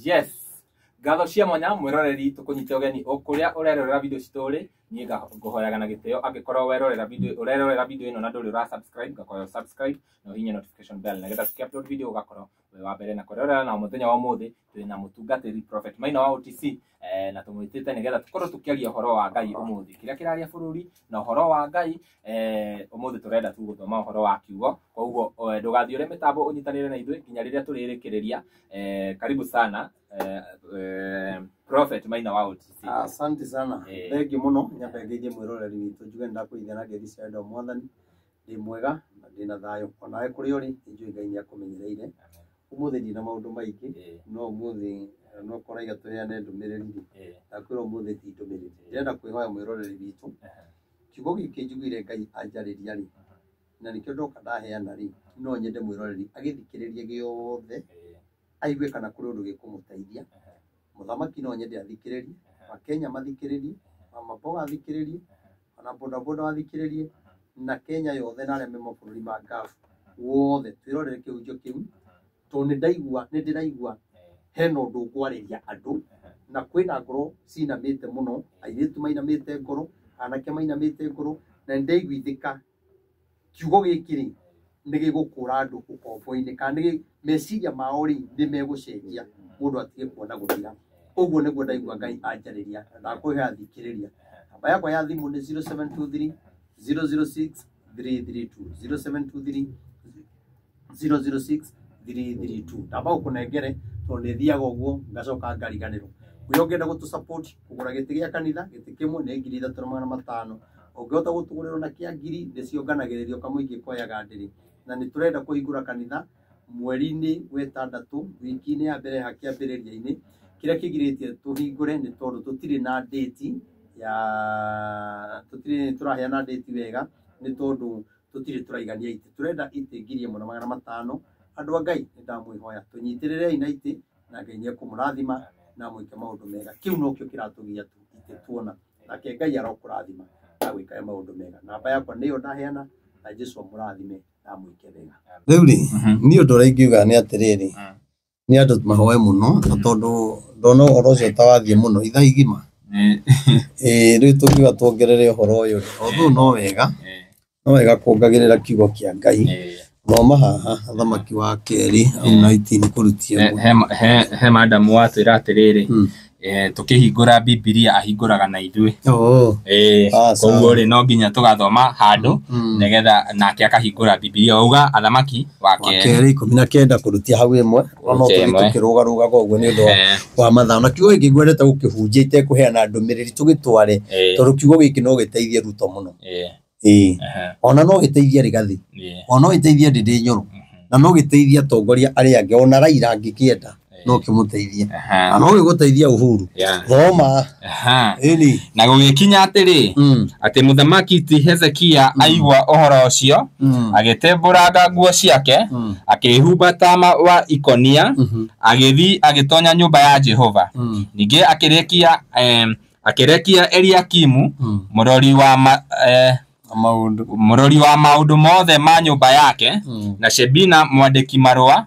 Yes. Gatho cia mwanya mwiroreri tukunyite ugeni ukuria urerorera video story ni ngohoyaga na giteo angikorwo werorera video ino na nduri ura subscribe gakoyo subscribe no hinya notification bell nagetha tukiupload video ugakorwo we wa mbere na kurorera na muthenya wa muthi twina mutungatiri Prophet Maina wa OTC na tumwitite nigetha tukorwo tukiaria uhoro wa Ngai umuthi kiria kiraria bururi na uhoro wa Ngai umuthi turenda tu guthoma uhoro wa kiugo koguo ndugathiure mitambo unyitanire na ithui nginya riria turirikiriria karibu sana Prophet Maina wa OTC. Asante sana. Thank you muno nyabegeje mwiroreri witu njuge ndakuithana ngethia ndo mwathani ndi mwega na ndina thayo onawe kuri uri njui Ngai ni akumenyereire umuthi ndina maundu maingi no umuthi no koraiga tuheane ndumiriri na kwira umuthi ti ndumiriri ndenda kwihoya mwiroreri witu kiugo giki njugire Ngai anjariria ri na nikio ndoka ndaheana ri no nyende mwiroreri agithikiririe giothe aigue kana kuri undu gikumuteithia muthamaki no nyende athikiririe Kenya mathikiririe maboga athikiririe ana boda athikiririe na Kenya yothe na areme mabũrũri ma ngafu wothe twirorere kiunjo kiu to ni ndiraigua hena undu kwariria andu na kwina ngoro cinamite muno airitu mainamite ngoro anake mainamite ngoro na ndeiguithika kiugo gikiri nigigukura andu ukombo-ini kana meciria mao ri nimegucenjia mundu atige kuona guthira uguo niguo ndaigua Ngai anjariria ndakwihe athikiriria namba yakwa ya thimu ni 0723 006 332 0723 006 332 namba ukunengere to ni thiaga uguo ngacoka ngariganirwo uyo ngenda gutu support kugura giti gia kanitha giti kimwe ni 3500 ungihota gutugurirwo na kia ngiri ndicionganagiririo kamuingi koyaga ndiri na ni turenda kuhingura kanitha mweri-ini wetandatu wiki-ini ya mbere hakiambiriria-ini kiria kigiritie tuhingure ni tondu tutiri na date ya tutiri turaheana date wega ni tondu tutiri turaigania ite turenda ite ngiri 1500 andu a Ngai ndamwihoya tunyitirire ina ite na Ngai ni kumurathima na mwike maundu mega kiu no kio kiratugia ite tuona nake Ngai arokurathima na gwika maundu mega namba yakwa niyo ndaheana na Jesu murathime na mwike wega riu ri ni undu uraingiuga ni atiriri ni andu mahoe muno tondu ndona uhoro ucio tawathie muno itha igima riu tungiuga tuongerere uhoro uyu othu no wega kuongagirira kiugo kia Ngai thoma haha thamaki wa keri au 19 kurutia he madam watwira atiriri tukihingura Biblia ahinguraga na ithui koguo ri no nginya tugathoma handu negetha nake akahingura Biblia auga athamaki wa keri 19 kurutia hau imwe no tukiruga koguo ni undu wa mathaa na kiugo giki ngwendete gukihunjia itekuheana ndumiriri tugitware tondu kiugo giki no giteithie ruto muno ona no giteithie rigathi ona no giteithie ndindi nyoru na no giteithie atongoria ari ange ona Raila angikienda no kimuteithie na no giguteithia Uhuru thoma ini na gugikinya atiri ati muthamaki ti Hezekia aigwa uhoro ucio agitemburaga nguo ciake akihumba tama wa ikonia agithi agitonya nyumba ya Jehova ninge akirekia Eliakimu murori wa maundu mothe ma nyumba yake na Shebina mwandiki marua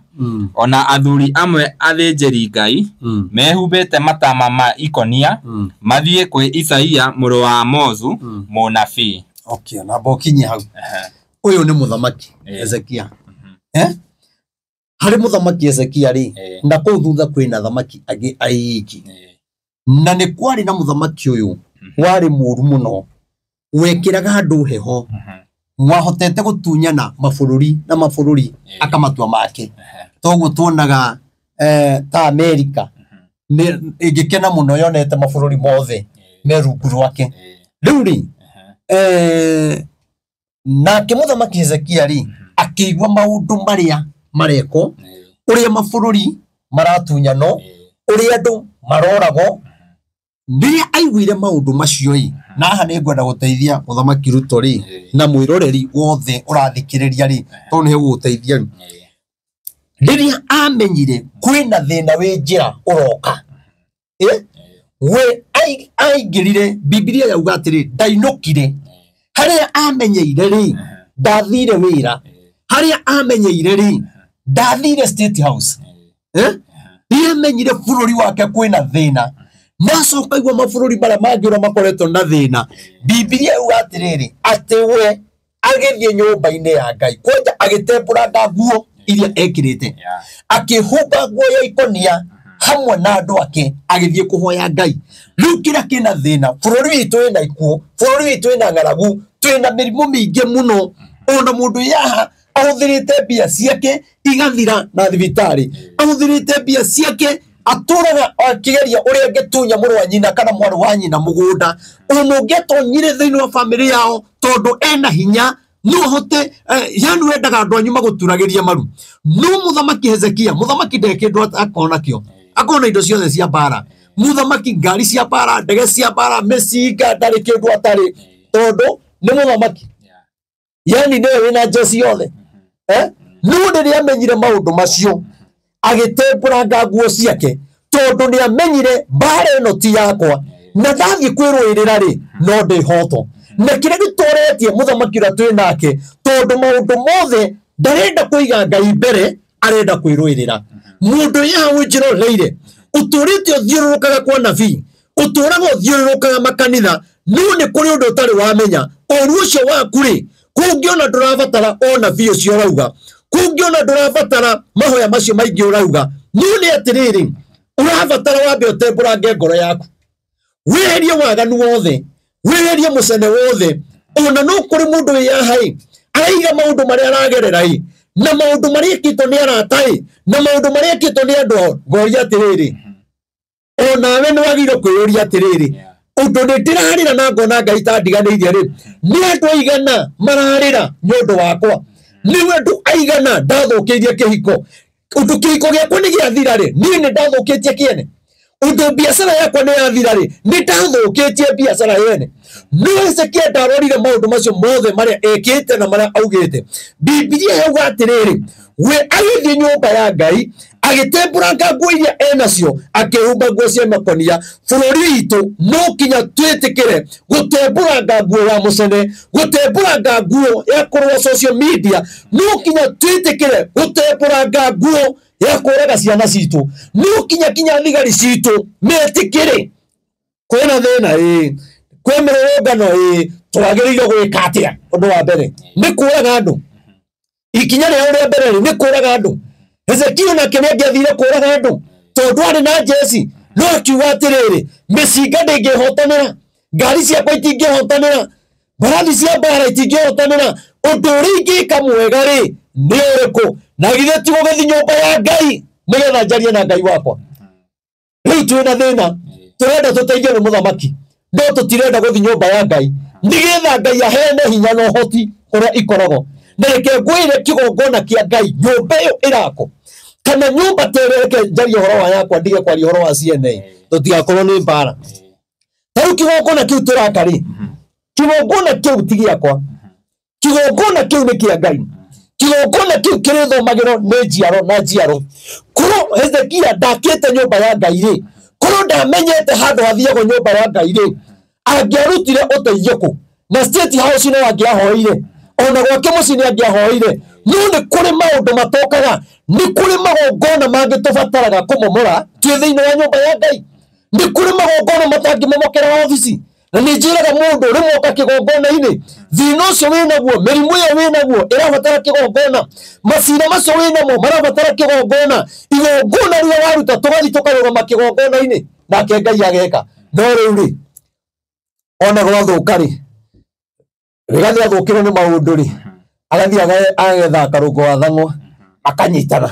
ona athuri amwe athinjiri Ngai mehumbite matama ma ikonia mathie kwi Isaia muru wa Amozu munabii. Okay na bokinye hau uyu ni muthamaki Hezekia hari muthamaki Hezekia ri na kuu thutha kwina thamaki agi aiki na ni kwari na muthamaki uyu wari muru muno wekiraga andu heho mwahotete gutunyana mabũrũri akamatua make toguo tuonaga ta America igikena muno yonete mabũrũri mothe merungu rwake riu ri nake muthamaki Hezekia ri akigwa maundu maria mareko uria mabũrũri maratunyano uria andu marorago ndiye aiguire maundu macio na haha ni ngwenda guteithia muthamaki Ruto ri na mwiroreri wothe urathikiriria ri tondu he guteithia riria amenyire kwina thina wi njira uroka we aingirire Biblia yauga atiri ndainukire haria amenyeire ri ndathire wira haria amenyeire ri ndathire State House Niamenyire bururi wake kwina thina nacoka igwa mabururi bara mangira makoretwo na thina. Biblia yuga atiriri ati we agithie nyumba-ini ya Ngai kwanja agitembũranga nguo iria ekirite akihumba nguo ya ikonia hamwe na andu ake agithie kuhoya Ngai. Riu kira kina thina bururi witu wina ikuo, bururi witu wina ng'aragu, twina mirimu mingi muno. Ona mundu yaha ahuthirite mbia ciake igathira na thibitari, ahuthirite mbia ciake aturaga akigeria uria ngetunya mũrũ wa nyina kana mwarĩ wa nyina mugunda. Ona ngetonyire thiini wa family yao tondu ena hinya no hote yani wendaga andu anyu maguturagiria maru. No muthamaki Hezekia, muthamaki ndekindu akona kio, akona indo ciothe cia bara, muthamaki ngari cia bara, ndege cia bara, mecinga ndari kindu atari tondu ni muthamaki. Yani niwe wina jeshi yothe no ndiria amenyire maundu macio agitembũranga nguo ciake tondu ni amenyire bara ino ti yakwa na ndathie kwirũĩrĩra ri no ndihoto. Na kire gitoretie muthamaki uria twi nake tondu maundu mothe ndarenda kuiga Ngai mbere, arenda kwirũĩrĩra. Mundu yaha winjiroreire uturite uthiũrũrũkaga kwa nabii, uturaga uthiũrũrũkaga makanitha, no ni kuri undu utari wamenya ũru ũcio waku ri kungiona ndurabatara ona nabii ũcio urauga, kungiona ndurabatara mahoya macio maingĩ urauga. No ni atiriri urabatara wambe ũtembũrange ngoro yaku, weherie waganu wothe, weherie mucene wothe. Ona no kuri mundu wiyahai aiga maundu maria aragererai na maundu maria ekitwo ni aratai na maundu maria ekitwo ni andu ngoria atiriri ona we ni wagire kwiyuria atiriri undu ni ndirarira na ngona Ngai tandiganĩirie ri ni andu aigana mararira nyundu wakwa, ni andu aigana ndathukirie kihiko, undu kihiko giakwa ni giathira ri ni ndathukitie kiene, undu biashara yakwa ni yathira ri ni ndathukitie biashara yene. No Hezekia ndarorire maundu macio mothe maria ekite na maria augite. Biblia yuga atiriri we agithie nyumba ya Ngai agitembũranga nguo iria enacio akihumba nguo cia makonia. Bururi witu no kinya twitikire gutembũranga nguo ya mucene, gutembũranga nguo ya kurwa social media, no kinya twitikire gutembũranga nguo ya kuraga ciana citu, no kinya thigari citu metikire kwina thina kwemererwo twagiriire gwika atia. Undu wa mbere ni kuraga andu, ikinya ria uria mbere ni kuraga andu. Hezekia nake nĩangiathire kũraga andũ tondu arĩ na jeshi, no akiuga atiriri mĩcinga ndĩngĩhotanĩra, ngari ciakwa itingĩhotanĩra, mbarathi cia mbara itingĩhotanĩra. Ũndũ ũrĩa ingĩka mwega rĩ nĩ ũrĩkũ? Na githĩ ti gũgĩthiĩ nyũmba ya Ngai nĩgetha njarie na Ngai wakwa? Rĩu twĩna thĩna, tũrenda tũteithio nĩ mũthamaki no tũtirenda gũthiĩ nyũmba ya Ngai nĩgetha Ngai aheane hinya na ũhoti ũrĩa ikoragwo. Na reke ngwĩre kĩgongona kĩa Ngai nyũmba ĩyo ĩrako kana nyũmba tereke njarie ũhoro wa yakwa ndige kwaria ũhoro wa CNA tũtigakorwo nĩ mbara. Tarĩu kĩgongona kĩu tũraka rĩ, kĩgongona kĩu ti gĩakwa, kĩgongona kĩu nĩ kĩa Ngai, kĩgongona kĩu kĩrĩthomagĩrwo nĩ njiaro na njiaro. Korwo Hezekia ndakĩte nyũmba ya Ngai rĩ, korwo ndamenyete handũ hathiagwo nyũmba ya Ngai rĩ, angĩarutire ũteithio kũ? Na State House no angĩahoire, ona gwake muciĩ nĩ angĩahoire. No nĩ kũrĩ maũndũ matokaga, nĩ kũrĩ magongona mangĩtũbataraga kũmomora twĩ thĩinĩ wa nyũmba ya Ngai, nĩ kũrĩ magongona matangĩmomokera wabici. Na nĩ njĩraga mũndũ rĩmwe oka kĩgongona-inĩ, thĩna ũcio wĩnaguo, mĩrimũ ĩyo wĩnaguo ĩrabatara kĩgongona, macira macio wĩnamo marabatara kĩgongona. Igongona rĩrĩa waruta tũgathiĩ tũkarũgama kĩgongona-inĩ nake Ngai ageka. No rĩu rĩ ona gwathũka rĩ, rĩgathiĩ athũkĩrwo nĩ maũndũ rĩ, agathiĩ agetha akarũngo wa thang'wa akanyitana.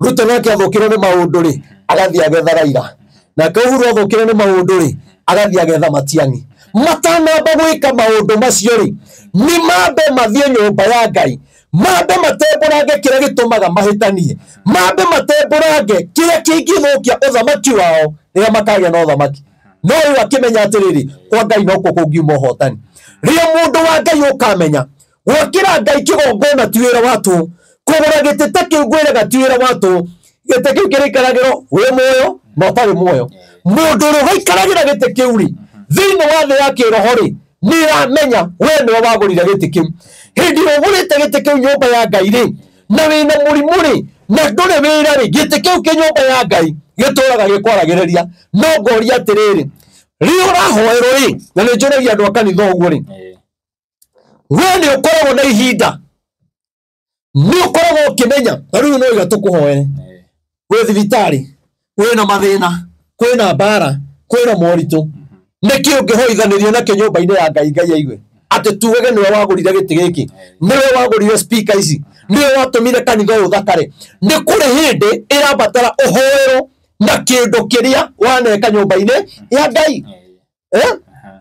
Ruto nake athũkĩrwo nĩ maũndũ rĩ, agathiĩ agetha Raila. Nake Uhuru athũkĩrwo nĩ maũndũ rĩ, agathiĩ agetha Matiang'i. Matanamba gwĩka maũndũ macio rĩ, nĩ mambe mathiĩ nyũmba ya Ngai, mambe matembũrange kĩrĩa gĩtũmaga mahĩtanie, mambe matembũrange kĩrĩa kĩngĩthũkia ũthamaki wao rĩrĩa makagĩa na ũthamaki. No rĩu akĩmenya atĩrĩrĩ, kwa Ngai no kuo kũngiuma ũhotani. Rĩrĩa mũndũ wa Ngai ũkamenya gwakĩra Ngai kĩgongona ti wĩra wa tũ, kũgũra gĩtĩ ta kĩu ngwĩraga ti wĩra wa tũ. Gĩtĩ kĩu kĩrĩikaragĩrwo wĩ muoyo na ũtarĩ muoyo. Mũndũ ũrĩa ũgaikaragĩra gĩtĩ kĩu rĩ, thĩinĩ wa thĩ ya kĩroho rĩ, nĩ ĩramenya we nĩwe wagũrire gĩtĩ kĩu. Hĩndĩ ĩrĩa ũgũrĩte gĩtĩ kĩu nyũmba ya Ngai rĩ, na wĩna mũrimũ rĩ, na ndũrĩ wĩra rĩ, gĩtĩ kĩu kĩ nyũmba ya Ngai gituraga gikwaragireria no ngoria atiriri rio rahoerwo ri na ni njoragia andu akanitha uguo ri we ni ukoragwo na ihinda ni ukoragwo ukimenya riu no iga tukuhoere we thibitari we na mathina kwina bara kwina moritu niki ungihoithanirio na kinyumba-ini ya Ngai Ngai aigwe ati tuwege niwe wagurire giti giki niwe wagurire speaker ici niwe watumire kanitha uyu thakare ni kuri hindi irabatara uhoero na kindu kiria waneka nyumba-ini ya Ngai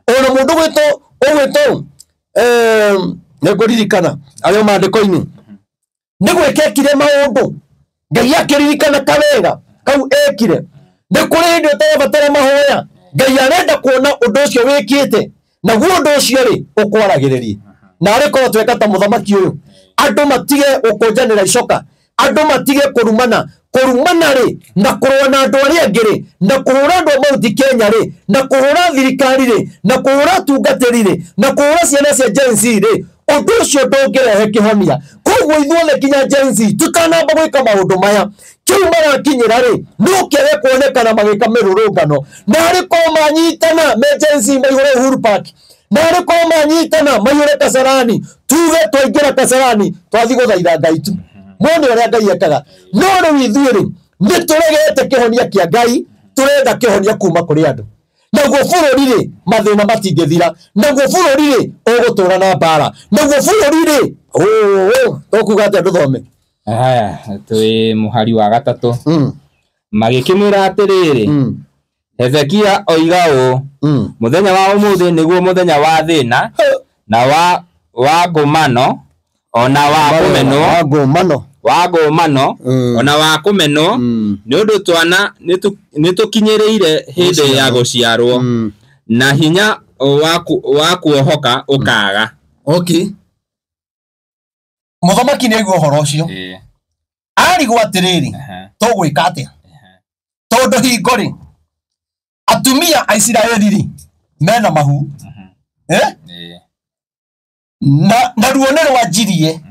ona mundu gwito niguririkana ayo mandiko-ini nigwekekire maundu Ngai akiririkana kawega kau ekire ni kuri hindi utabatara mahoya Ngai arenda kuona undu ucio wikite naguo undu ucio ri ukwaragiririe na ariko tweka ta muthamaki uyu andu matige ukonjanira icoka andu matige kurumana ri na kurwa na andu aria angi ri na kuhura andu mauti Kenya ri na kuhura thirikari ri na kuhura tungatiri ri na kuhura ciana cia Gen Z ri undu ucio ndungirehe kihonia koguo ithuothe kinya Gen Z tutanamba gwika maundu maya kiu marakinyira ri nukere kuonekana magika mirurungano na ariko manyitana me Gen Z maigure Uhuru Park na ariko manyitana maigure Kasarani tuge twaingira Kasarani twathi guthaitha Ngai tu mwone uria Ngai ekaga no riu ithuĩ ni turegete kihonia kia Ngai turenda kihonia kuma kuri andu naguo bururi ri mathina matingithira naguo bururi ri ugutura na mbara naguo bururi ri tukuga ati andu thome haya twi muhari wa gatatu magikimira atiriri Hezekia oiga muthenya wa umuthi niguo muthenya wa thina na wa ngumano ona wa ngumano ona wa kumeno ni undu twana nitukinyiriire hindi ya guciarwo na hinya wa kuohoka ukaga okay muthamaki ni aigua uhoro ucio arigwo atiriri tugwika atia tondu hingo ri atumia a Isiraeli ri mena mahu na ruo ni rwanjirie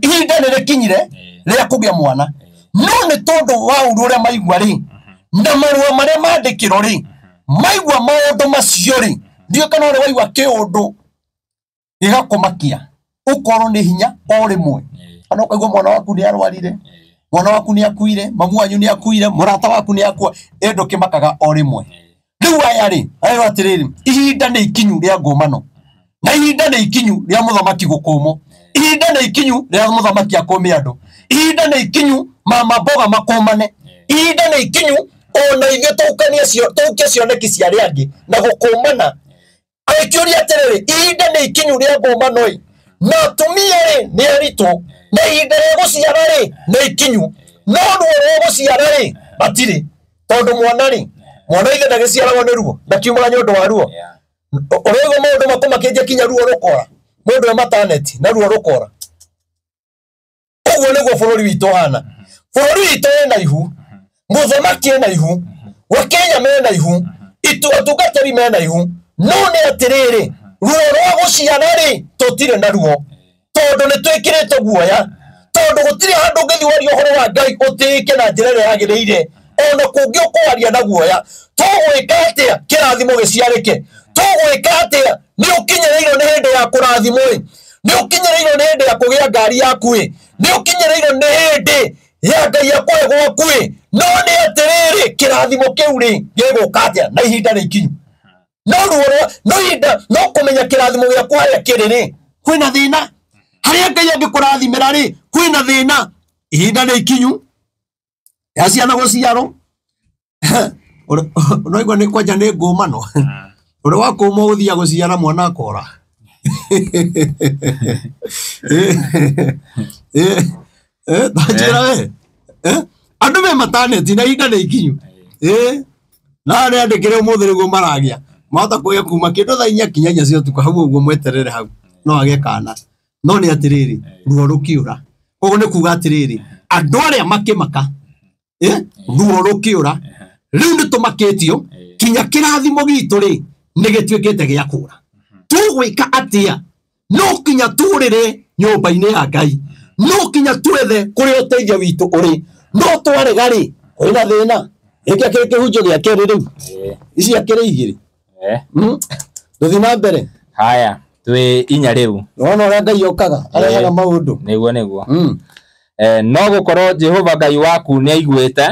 ihinda ni rikinyire ria kugia mwana no ni tondu wa uru uria maigua ri na marua maria mandikiro ri maigua maundu macio ri ndio kana uri waigua kiundu gigakumakia ukorwo ni hinya o rimwe kana ukaigua mwana waku ni arwarire mwana waku ni akuire mamu wanyu ni akuire murata waku ni akua endo kimakaga o rimwe riu aya ri ayo atiriri ihinda ni ikinyu ria ngumano na ihinda ni ikinyu ria muthamaki gukumo ihinda ni ikinyu ria muthamaki akome andu ihinda ni ikinyu mama mboga makomane ihinda ni ikinyu ona ithuĩ tũke cioneki cia arĩa angĩ na gũkũmana agĩkĩũria atĩrĩrĩ ihinda nĩ ikinyu rĩa ngũmano ĩ na atumia ĩ nĩ aritũ na ihinda rĩa gũciara ĩ nĩ ikinyu no ruo rwa gũciara ĩ matirĩ tondũ mwana ithe ndagĩciaragwo nĩ ruo ndakiumagara nĩ ũndũ wa ruo ũrĩgwo maũndũ makũmakĩnjia kinya ruo rũkora mũndũ mataneti na ruo rũkora ũguo nĩguo bũrũri witũ hana bũrũri witũ wĩna ihu muthamaki ena ihu wakenya mena ihu atungatĩri mena ihu no nĩ atĩrĩrĩ ruo rwa gũciara rĩ tũtirĩ na ruo tondũ nĩ twĩkĩrĩte guoya tondũ gũtirĩ handũ ũngĩthiĩ waria ũhoro wa Ngai ũtĩĩke na njĩra ĩrĩa yagĩrĩire ona kũngĩ ũkwaria na guoya tũgwĩka atĩa kĩrathimo gĩciarĩke tũgwĩka atĩa nĩ ũkinyĩrĩirwo nĩ hĩndĩ ya kũrathimwo ĩ nĩ ũkinyĩrĩirwo nĩ hĩndĩ ya kũgĩa ngari yaku ĩ nĩ ũkinyĩrĩirwo nĩ hĩndĩ ya Ngai akũhe gwaku ĩ no nĩ atĩrĩrĩ kĩrathimo kĩu rĩ gĩgũka atĩa na ihinda nĩ ikinyu no ruo no ihinda no kũmenya kĩrathimo gĩaku harĩa kĩrĩ rĩ kwĩna thĩna harĩa Ngai angĩkũrathimĩra rĩ kwĩna thĩna ihinda nĩ ikinyu ya ciana gũciarwo ũraigua nĩ kwanja nĩ ngũmano ũrĩ wa kũma ũthia gũciara mwana akora tajira we andu me mataneti na ihinda nĩ ikinyu na nĩ andĩkĩre ũmũthĩ nĩguo maragia mahota kũgĩa kuma kĩndũ thaa 4 kinya 4 cia ũtukũ hau ũguo mweterere hau no agĩe kana no nĩ atĩrĩrĩ ruo rũkĩũra ũguo nĩ kuga atĩrĩrĩ andũ arĩa makĩmaka ruo rũkĩũra rĩu nĩ tũmakĩtio kinya kĩrathimo gitũ rĩ nĩ gĩtuĩkĩte gĩa kũra tũgwĩka atĩa no kinya tũrĩre nyũmba-inĩ ya Ngai no kinya twethe kũrĩa ũteithio witũ ũrĩ no twarega ri kwina thina eke kiri kihunjo gia keri riu ici akiri igiri nduthi na mbere haya twi inya riu nona ria Ngai okaga arehaga maundu niguo no gukorwo Jehova Ngai waku ni aiguite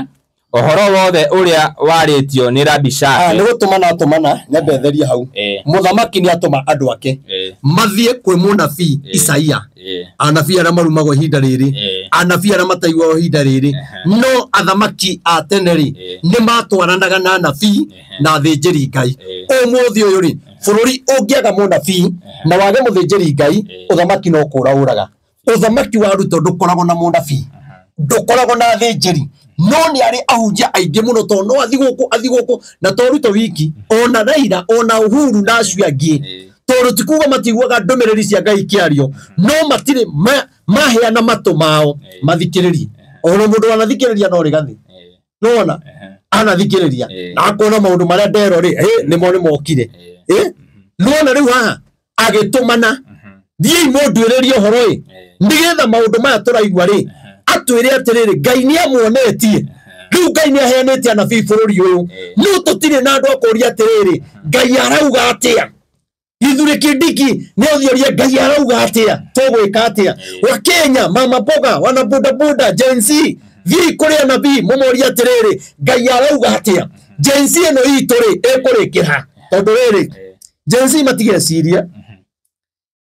ohoro wothe uria waritio ni Rabbi Shake ni gutumana nyambetheria hau muthamaki ni atuma andu ake mathie kwi munabii Isaia anabii ara marumagwo ihinda riri anabii ara mataigwa ihinda riri no athamaki a teneri ni matwaranaga na anabii na thinjiri Ngai umuthi uyu ri bururi ungiaga munabii na wage muthinjiri Ngai uthamaki no kurauraga uthamaki wa ruto ndukoragwo na munabii ndukoragwo na thinjiri no ni ari ahunjia aingi muno to no athiguku na to ruto wiki ona Raila ona Uhuru na acio angi to tikuga matiguaga ndumiriri cia Ngai kiario no matire maheana matu mao mathikiririe ona mundu anathikiriria no rigathi nona anathikiriria na akona maundu maria ndero ri nimo ni mokire nona riu haha agitumana thii mundwiririe horo nigetha maundu maya turaigwa ri atwire atiriri Ngai ni amuonetie riu Ngai ni aheanite anabii bururi uyu no tutire na andu akuria atiriri Ngai arauga atia Githuri Kindiki ni othioria Ngai arauga atia tugwika atia wa Kenya mama boga wana boda Gen Z thii kuri anabii mumoria atiriri Ngai arauga atia Gen Z eno ituri ekurikira tondu riri Gen Z matigeciria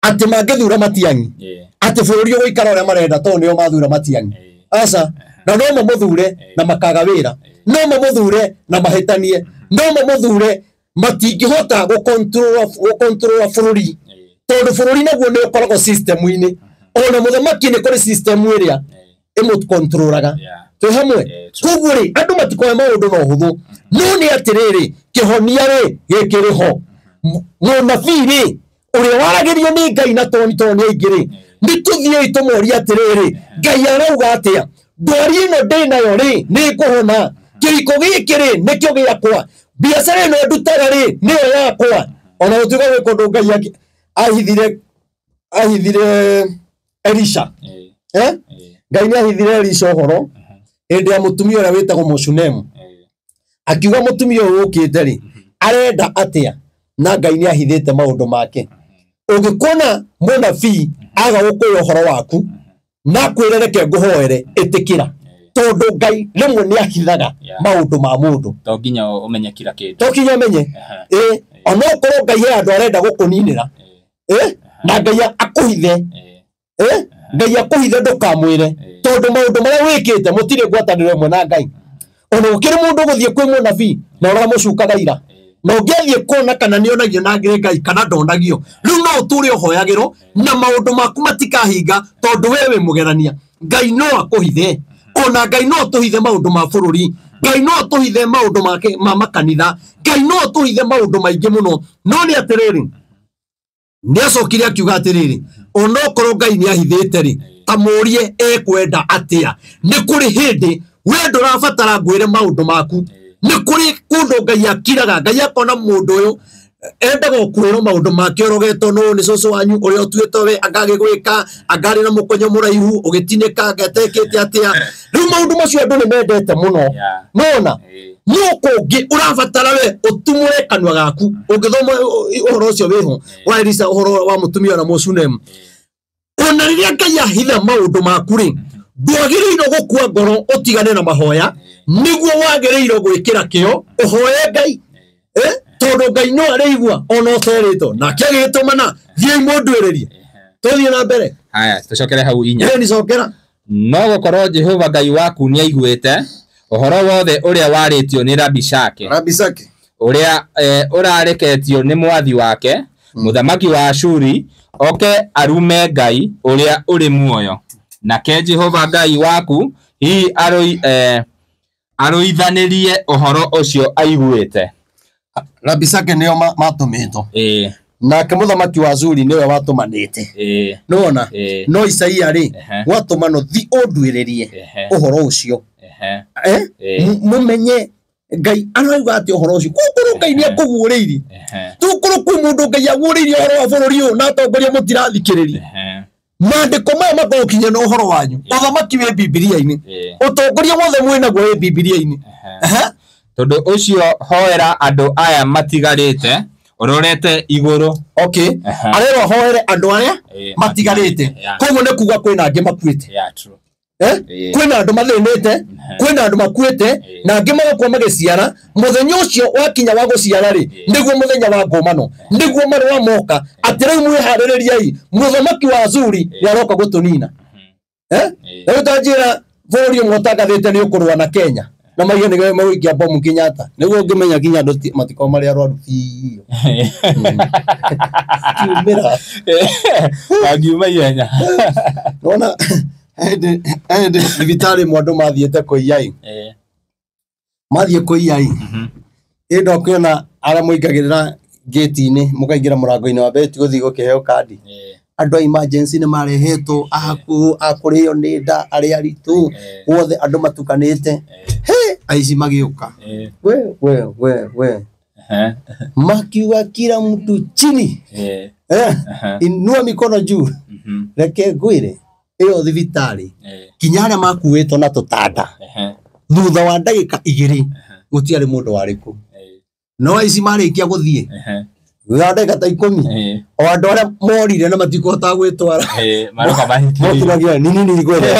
ati mangithura Matiang'i ati bururi uikara uria marenda to nio mathura Matiang'i asa na no mamuthure na makaga wira no mamuthure na mahitanie no mamuthure matingihota gukontrol bururi tondu bururi naguo ni ukoragwo system-ini ona muthamaki ni kuri system iria imukontrolaga twi hamwe koguo ri andu matikoe maundu no huthu no ni atiriri kihonia ri gikiriho munabii ri uria waragirio ni Ngai na toni aingiri ni tuthie itumoria atiriri Ngai arauga atia ndwari ino ndinayo ri ni kuhona kiriko giki ri nikio giakwa biacara ino ndutaga ri niyo yakwa ona utuga we kundu Ngai ahithire Elisha Ngai ni ahithire Elisha horo indi ya mutumia uria witagwo Moshunemu akiuga mutumia uyu ukite ri arenda atia na Ngai ni ahithite maundu make ugikona munabii aga gukuya horo waku na kwirereke nguhoere itikira tondu Ngai rimwe ni ahithaga maundu ma mundu to nginya umenye kila kindu to kinya menye ona ukorwo Ngai he andu arenda gukuninira na Ngai akuhithe Ngai akuhithe ndukamwire tondu maundu maria wikite mutire ngwataniro imwe na Ngai ona ukiri mundu guthie kwi munabii na uramucukaga ira no ngiathie kuona kana ni onagio na Ngai kana ndonagio riu no uture uhoyagiro na maundu maku matikahinga tondu wewe mugerania Ngai no akuhithe ona Ngai no tuhithe maundu ma bururi Ngai no tuhithe maundu make ma makanitha Ngai no tuhithe maundu maingi muno no ni atiriri ni acokire akiuga atiriri ona okorwo Ngai ni ahithite ri tamurie ekwenda atia ni kuri hindi we ndurabatara ngwire maundu maku ni kuri kundu Ngai akiraga Ngai akona mundu uyu endaga kwiro maundu make orogeto no ni coco wanyu uria utuite we agagigwika agari na mukonyo muraihu ugitineka gatekete atia riu maundu macio andu ni mendete muno nona no kungi urabatara we utumure kanwa gaku ugithoma uhoro ucio wiho wa Elisha uhoro wa mutumia na Moshunemu ona riria Ngai ahitha maundu maku ri ndwagiriirwo gukua ngoro utigane na mahoya niguo wagiriirwo gwikira kio uhoye Ngai tondu Ngai no arigwa ona uterito na kiagitumana thie mundwiririe tuthie na mbere haya tucokere hau inya ni cokera no gukorwo Jehova Ngai waku ni aiguite uhoro wothe uria waritio ni Rabbi Shake uria urareketio ni mwathi wake muthamaki wa Ashuri oke arume Ngai uria uri muoyo nake Jehova Ngai waku hi aruithanirie uhoro ucio aiguite Rabbi Shake niyo matumito nake muthamaki wa Ashuri niwe watumanite nona no Isaia ri watumano thi ondwiririe uhoro ucio mumenye Ngai arauga ati uhoro ucio kukuru Ngai ni akuguuriiri tukuru kwi mundu Ngai aguuriiri uhoro wa bururi uyu na atongoria mutirathikiriria mandiko maya magokinya no horo wanyu uthamaki we Biblia-ini utongoria wothe mwena gwo we Biblia-ini tondu ucio hoera andu aya matigarite urorete iguru okay arero hoere andu aya matigarite koguo ne kuga kwina angi makuite kwina andu mathinite kwina andu makuite na angi magakwa magiciara muthenya ucio wakinya wa guciara ri niguo muthenya wa ngomano niguo marwa moka atire mwe harereriai muthamaki wa Azuri yaroka gutunina utajira bori mutagathite ni ukurwa na Kenya na maige ni mwikia bomu Kenyatta niguo ngimenya kinya andu matiko mari arwaru fiyo kimera agiuma yenya ona ende vitali mwandu mathiete kuiyai mathie kuiyai endo kwena ara muingagirira gate-ini mukaingira murango-ini wa beti guthi gukiheo kadi andu emergency ni marehetwo akurio ni nda ari aritu wothe andu matukanite aici magiuka we makiwa kila mtu chini inua mikono juu reke ngwire iyo thibitari kinyara makuwetwo na tutanda thutha wa ndagika 2 gutiari mundu wariku no aici marikia guthie ndagika ta 10 o andu aria morire na matikota gwitwara maroka mahikiri nini gwere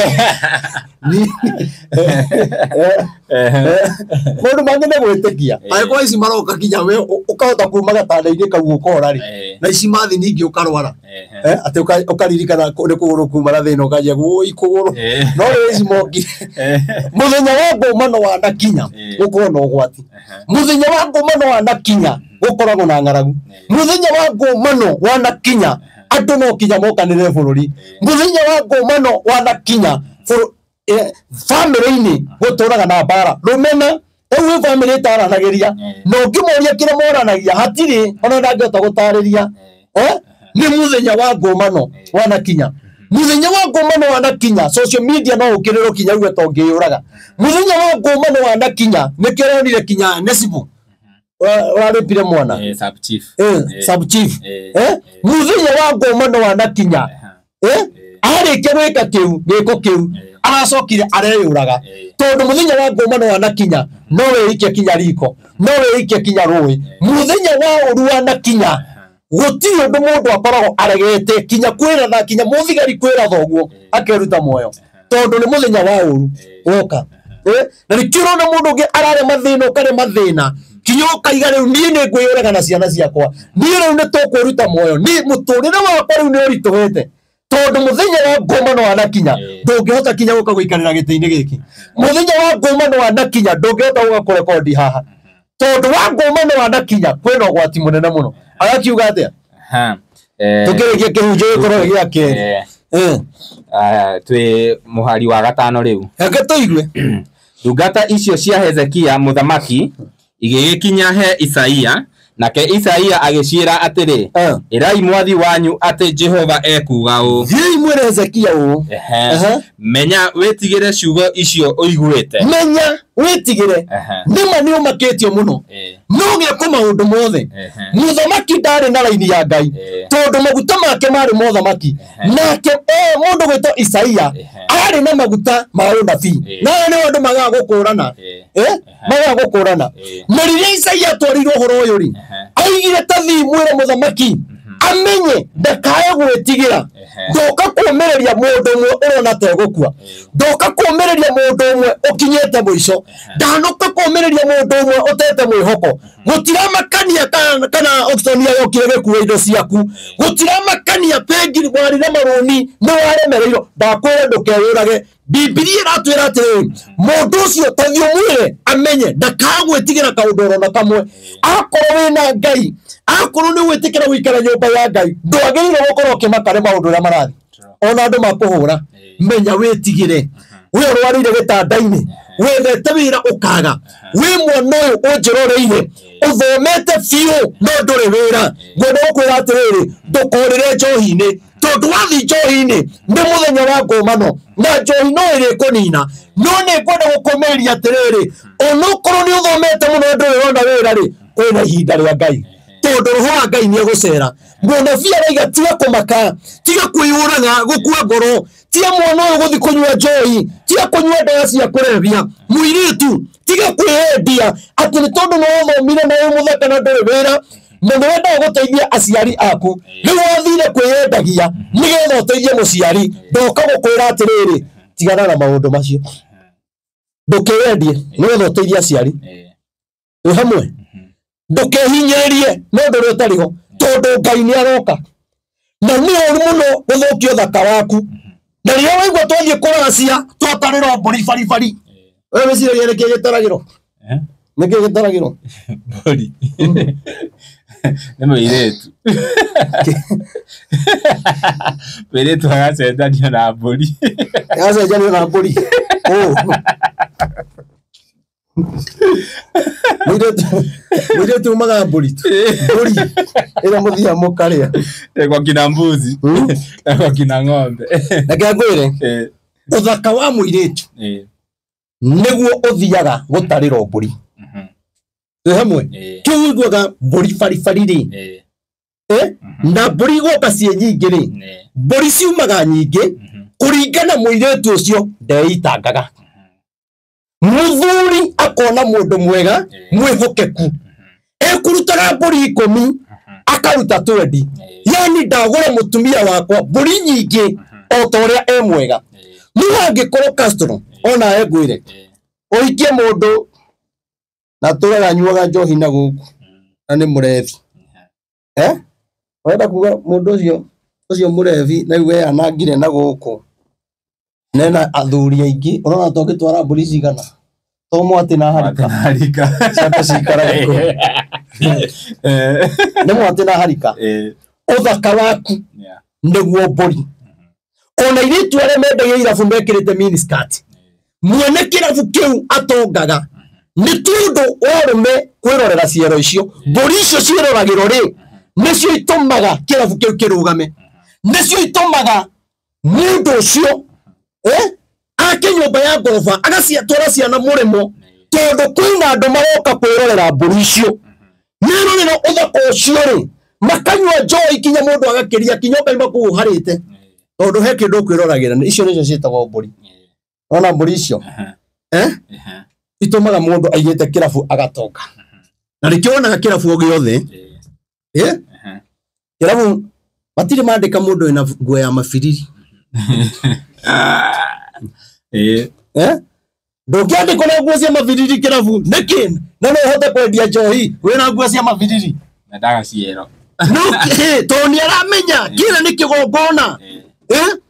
mundu mangene gwitikia aiko aici maroka kinya we ukahota kuma gatanda-ini kau ukora ri na ici mathi ningi ukarwara ati ukaririkana ni kuguru kuma na thina ukaja gui kuguru no ici moki muthenya wa ngomano wa nakinya gukorwo na ugwati muthenya wa ngomano wa nakinya gukoragwo na ngaragu muthenya wa ngomano wa nakinya andu no kinya mokanire bururi muthenya wa ngomano wa nakinya family-ini guturaga na bara rumena ewe family itaranagiria no ngimoria kira moranagia hatiri ona ndangihota gutariria ni muthenya wa ngomano wa nakinya muthenya wa ngomano wa nakinya social media no ukiriro kinya uwe tongiyuraga muthenya wa ngomano wa nakinya nikironire kinya nesibu waripire mwana sub chief muthenya wa ngomano wa nakinya arikia gwika kiu giko kiu aracokire areyuraga tondu muthenya wa ngomano wa nakinya no wirikie kinya riko no wirikie kinya rui muthenya wa urua nakinya gutiri undu mundu akoragwo aregete kinya kwira tha kinya muthigari kwira thoguo akeruta moyo tondu ni muthenya wa uru woka na nikiro na mundu ungi arare mathina ukare mathina kinya ukaiga riu nie ni ngwiyuraga na ciana ciakwa nie riu ni tukwiruta moyo ni muturire wakwa riu ni urituhite tondu muthenya wa ngomano wa nakinya ndungihota kinya guka guikarira giti-ini giki muthenya wa ngomano wa nakinya ndungihota guka kurekondi haha tondu wa ngomano wa nakinya kwina ugwati munene muno agakiuga atia tukirikia kihunjio gikorwo giake twi muhari wa gatano riu eke tuigue ndungata icio cia Hezekia muthamaki igigikinya he Isaia nake Isaia agiciira atiri irai mwathi wanyu ati Jehova ekuga u thii mwere Hezekia u menya wetigire ciugo icio uiguite menya wetigire nima ni umaketio muno no gieko maundu mothe muthamaki ndari na raini ya Ngai tondu maguta make mari muthamaki nake mundu gwito Isaia ari na maguta ma unabii na ni andu magaga gukurana magaga gukurana na riria Isaia twarirwo horo uyu ri aigire tathi mwire muthamaki amenye ndakaye gwetigira ndoka kuomereria mundu umwe urona tegukua ndoka kuomereria mundu umwe ukinyete mwico ndanoka kuomereria mundu umwe utete mwihoko gutiramakania kana Oxonia yokire gikuwa indo ciaku gutiramakania pengi wari na maruni no waremereiro ndakwira ndukeyurage Biblia iratwira ati mundu ucio tathio mwire amenye ndakagwetigira kaundu urona kamwe akorwo wina Ngai akorwo ni gwitikira gwikara nyumba ya Ngai ndwagirire gukorwo kimakare maundu ria marathi ona andu makuhura menya wetigire we rwarire gitanda-ini wethete wira ukaga we mwana uyu unjiroreire uthomete fiu no nduri wira ngwenda gukwira atiriri ndukurire njohi-ini tondu wathi njohi-ini ni muthenya wa ngomano na njohi no iri kunina no ni ngwenda gukomeria atiriri onokorwo ni uthomete muno nduri wona wira ri kwina ihinda ria Ngai tondu roho wa Ngai ni egũcera mũnabii araiga tiga kũmaka tiga kwĩyũraga gũkua ngoro tiga mwana ũyũ gũthi kũnyua njohi tiga kũnyua ndawa cia kũrebia mũirĩtu tiga kwĩyendia atĩ nĩ tondũ no ũthomire na wĩ mũthaka na ndũrĩ wĩra na nĩ wendaga gũteithia aciari aku rĩu wathire kwĩyendagia nĩgetha ũteithie mũciari ndoka gũkwĩra atĩrĩrĩ tigana na maũndũ macio ndũkĩyendie nĩgetha ũteithie aciari wĩ hamwe ndũkehinyĩrĩrie no ndũrĩ ũtarĩ ho tondũ Ngai nĩ aroka na nĩ ũru mũno gũthũkia ũthaka waku na rĩrĩa waigua twathiĩ kũracia twatarĩrwo mbũri baribari wewe wĩciragia nĩkĩ gĩtaragĩrwo nĩkĩ gĩtaragĩrwo mbũri nĩ mũirĩtu mũirĩtu agacenjanio na mbũri agacenjanio na mbũri mũirĩtu umaga mbũri ĩrĩa mũthia mũkarĩa kwa kina mbuzi kwa kina ng'ombe reke ngwĩre ũthaka wa mũirĩtu nĩguo ũthiaga gũtarĩrwo mbũri wĩ hamwe kĩu ũiguaga mbũri baribari-rĩ na mbũri igoka ciĩ nyingĩ-rĩ mbũri ciumaga nyingĩ kũringana mũirĩtu ũcio ndeitangaga mũthuri akona mũndũ mwega mwĩhokeku ekũrutaga mbũri 10 akaruta 20 yani ndagũra mũtumia wakwa mbũri nyingĩ o ta ũrĩa mwega nĩ angĩkorwo customer ona ngwĩre ũikie mũndũ na tũrega nyuaga njohi na gũkũ na nĩ mũrevi wenda kuga mũndũ ũcio mũrevi na iwe anangire na gũkũ nena athuri aingĩ ũrona tũngĩtwara mbũri cigana tomo atĩ na harika ciambe cikaraga nĩ mwatĩ na harika ũthaka waku nĩguo mbũri ona irĩtu arĩa mendagia irabu mekĩrĩte miniskirt mwene kĩrabu kĩu atongaga nĩ tondũ ũrũme kwĩrorera ciero icio mbũri icio ciĩroragĩrwo-rĩ nĩcio itũmaga kĩrabu kĩu kĩrũgame nĩcio itũmaga mũndũ ũcio ake nyũmba ya ngoroba agaciatwara ciana mũrĩmo tondũ kwĩna andũ maroka kwĩrorera mbũri icio nĩrorera ũthaka ũcio-rĩ makanyua njohi kinya mũndũ agakĩria kinya ũkaima kũu ũharĩte tondũ he kĩndũ kwĩroragĩra icio nĩcio ciĩtagwo mbũri ona mbũri icio itũmaga mũndũ aigĩte kĩrabu agatonga na rĩkĩo wonaga kĩrabu o gĩothe kĩrabu matirĩ mandĩka mũndũ wĩna nguo ya mabiriri ndũngĩandĩkwo na nguo cia mabiriri kĩrabu nĩkĩ na no ũhote kwendia njohi wĩna nguo cia mabiriri na ndaga ciero tondũ nĩaramenya kĩrĩa nĩ kĩgongona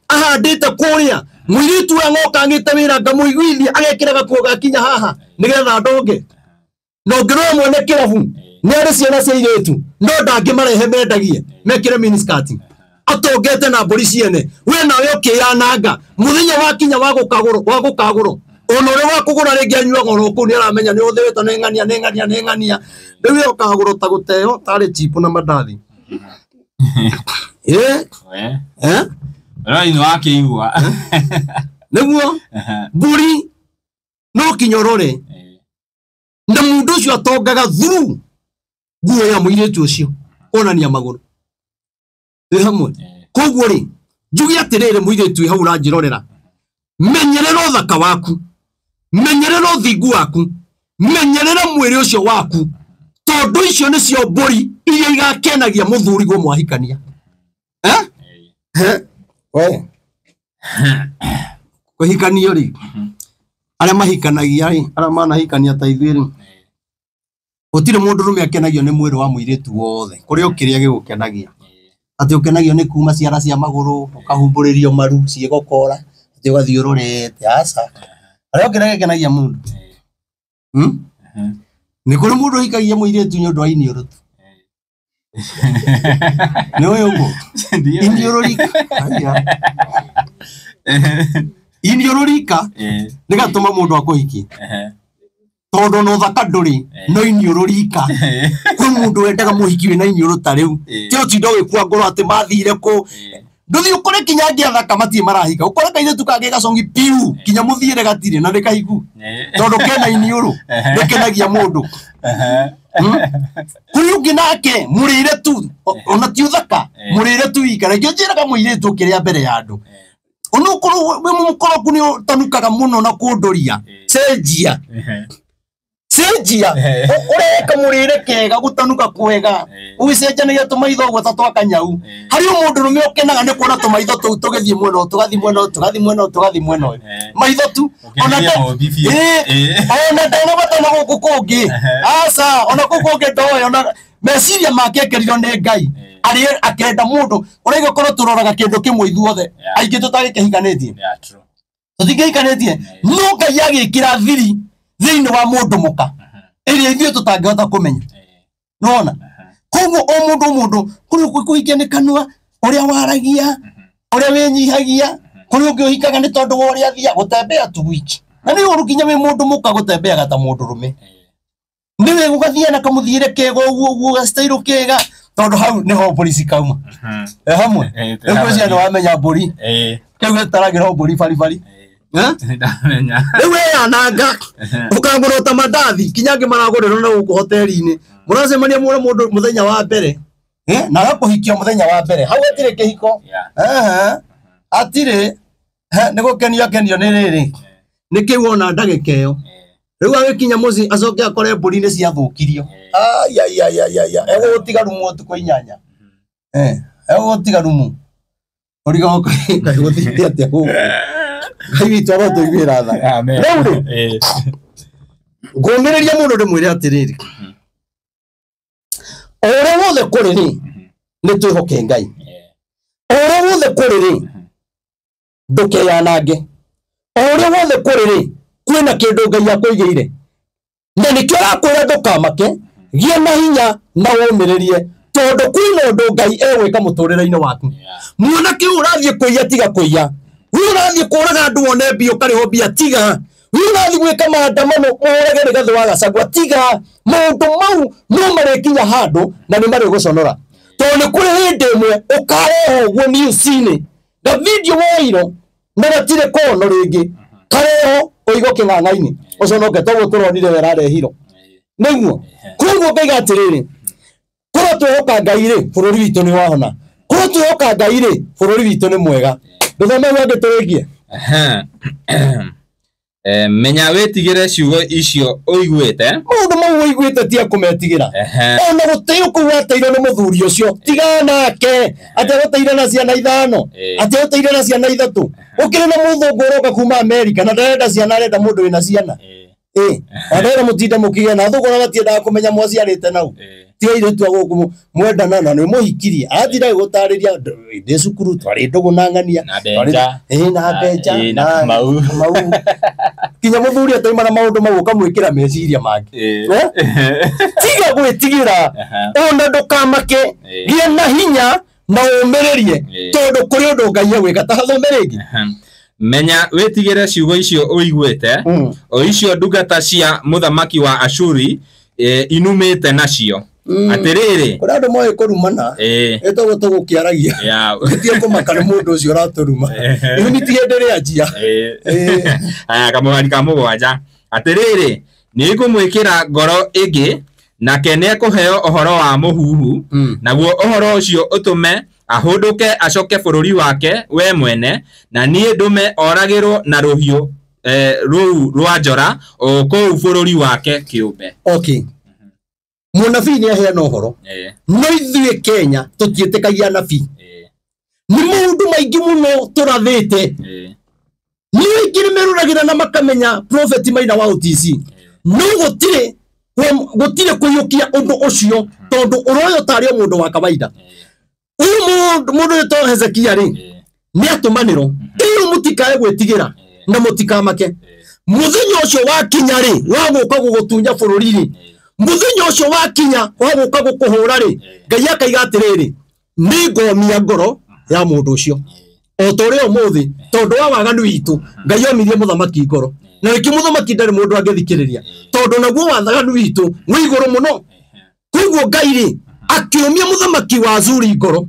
ahandĩte kũrĩa mũirĩtu ang'oka angĩte wĩra ngamũiguithia agekĩra gakuo gakinya haha nĩgetha ndonge na ũngĩrora mwene kĩrabu nĩ arĩ ciana cia irĩtu no ndangĩmarehe mendagie mekĩre miniskirt atongete na mbũri ciene we nawe ũkĩyananga mũthenya wakinya wa gũkagũrwo ona ũrĩa wa kũgũra rĩngĩ anyuaga oro kũu nĩaramenya nĩ ũthĩrĩtwo nĩ ng'ania rĩu ũkagũrwo ta gũteo tarĩ chipu na mandathi nĩ wakĩigua nĩguo mbũri no kinya ũrore na mũndũ ũcio atongaga through nguo ya mũirĩtu ũcio onania magũrũ wĩ hamwe koguo-rĩ njuge atĩrĩrĩ mũirĩtu wĩ hau ũranjĩrorera menyerera ũthaka waku menyerera ũthingu waku menyerera mwĩrĩ ũcio waku tondũ icio nĩcio mbũri iria igakenagia mũthuri gwo mwahikania kũhikanio-rĩ arĩa mahikanagia-rĩ arĩa manahikania ta ithuĩ-rĩ gũtirĩ mũndũ rũme akenagio nĩ mwĩrĩ wa mũirĩtu wothe kũrĩa ũkĩrĩa gĩgũkenagia atĩ ũkenagio nĩ kuma ciara cia magũrũ ũkahumbũrĩrio maru ciĩgokora atĩ ũgathiĩ ũrorete aca arĩa ũkĩrĩa gĩkenagia mũndũ nĩ kũrĩ mũndũ ũhikagia mũirĩtu nĩ ũndũ wa iniũrũ tu nĩ ũyũ ũguo iniũrũ rika iniũrũ rika rĩgatũma mũndũ akũhikie tondũ no thaka ndũrĩ no iniũrũ rika kwĩ mũndũ wendaga mũhiki wĩna iniũrũ ta rĩu ti ũtinda ũgĩkua ngoro atĩ mathire kũ ndũthi ũkore kinya angĩ athaka matirĩ marahika ũkore kairĩtu kangĩ gacongi piu kinya mũthiĩre gatirĩ na nĩkahiku tondũ kena iniũrũ nĩkenagia mũndũ kuri ungi nake murire tu ona ti uthaka murire tu ikara kyo njiraga muire tu kiria mbere ya andu ono kuru mukoro kuni tanukaga muno na kundoria cenjia ureka murire kega gutanuka kwega ugicenjanagia tumaitho gwa tatwa nyau hari umundu rume okenaga ne kuona tumaitho tu tugithie mweno tugathi mweno maitho tu ona ndana batana guku kungi asa ona guku kungi ndoyo ona meciria make ekerirwo ni Ngai ari akenda mundu uraiga korwo turoraga kindu kimwe ithuothe aingi tutagikihikanitie tutingihikanitie no Ngai agikira thiri thiini wa mundu muka iria ithuĩ tutangihota kumenya nona koguo o mundu kuri kuikia ni kanua uria waragia uria winyihagia kuri ungihikaga ni tondu wa uria thia gutembea tu wiki na ni urukinya wi mundu muka gutembea gata mundu rume niwe gugathia na kamuthiire kega uguo style kega tondu hau niho polisi kauma hamwe ego cia ndo wamenya mburi kego taragira mburi bari ndamenya ewe ananga ukagura tamandathi kinyange maragurira na guku hoteli-ini muracemania mundu muthenya wa mbere na gakuhikia muthenya wa mbere hau atire kihiko atire nigukenio ni riri nikiwona ndagikeyo riu agikinya muci acoke akore mburi-ini ciathukirio ego utigarumu tuko inyanya ego utigarumu uriga kai guthithia atia hu Ngai toro tuigwira tha amen ngomereria mundu ndimwire atiriri ore wothe kuriri ni twihoke Ngai ore wothe kuriri nduke yanange ore wothe kuriri kwina kindu Ngai akuigeire na nikio rakwira ndukamake gie na hinya na womererie tondu kwina undu Ngai egwika muturire-ini waku mwanake urathie kuiya tiga kuiya urathie kuraga andu one bio kariho bia tiga urathie gwika maandamano urage rigathe wa Gachagua tiga maundu mau no marekinya handu na ni mari guconora tondu kuri hindi imwe ukareho guo news-ini na video woiro na gatire kono ringi kareho uigo king'ang'a-ini uconoke toguo turonire werarehiro niguo koguo ngaiga atiriri korwo twihoka Ngai ri bururi witu ni wahona korwo twihoka Ngai ri bururi witu ni mwega nduthome wende turingie menya wetigire ciugo icio uiguite mundu mau uiguite ti akumetigira ona gutio kuwateire ni muthuri ucio tigana nake ategoteire na ciana 5 ategoteire na ciana 3 ukire na muthungu uroka kuma America na ndarenda ciana arenda mundu wina ciana arera mutinde mukigia na thugura batienda kumenya mwaciarite nau tiire tu aguku mwendana na ni muhikirie atira gutariria ndi cukuru twari ndugu na ngania na benja na mau kinya muthuri atoima na maundu mau ukamwikira meciria make tiga gwitigira ona ndukamake gie na hinya na umererie tondu kuri undu Ngai agwika ta hathomeregi menya wetigire ciugo icio uiguite o icio ndungata cia muthamaki wa Ashuri inumite nacio atiriri kuri andu moe kurumana etogo tugukiaragia gitie kumaka ni mundu ucio raturuma ihu nitigende ria aya kamwani kamugwanja atiriri ni kumwikira ngoro ingi nake ne kuheo ohoro wa muhuhu naguo ohoro ucio utume ahunduke acoke bururi wake we mwene na nie ndume oragirwo na ruhiu ruu rwa njora o kou bururi wake kiumbe munabii ni aheana ohoro no ithuĩ Kenya tutiĩtĩkagia nabii ni maundu maingi muno turathite ni aingi nimeruragira na makamenya prophet Maina wa OTC no gutire kuyukia undu ucio tondu uroyo tari mundu wa kawaida mundu yeto Hezekia ri ni atumaniro iyo mutikae gwitigira na mutikamake muthenya ucio wakinya ri wa guka gugutunya bururi ri muthenya ucio wakinya wa guka gukuhura ri Ngai akaiga atiriri ni ngomia ngoro ya mundu ucio o tore umuthi tondu wa waganu witu Ngai omirie muthamaki ngoro na wiki muthamaki ndari mundu angithikiriria tondu naguo wathaganu witu wi iguru muno koguo Ngai ri akiumia muthamaki wa Ashuri ngoro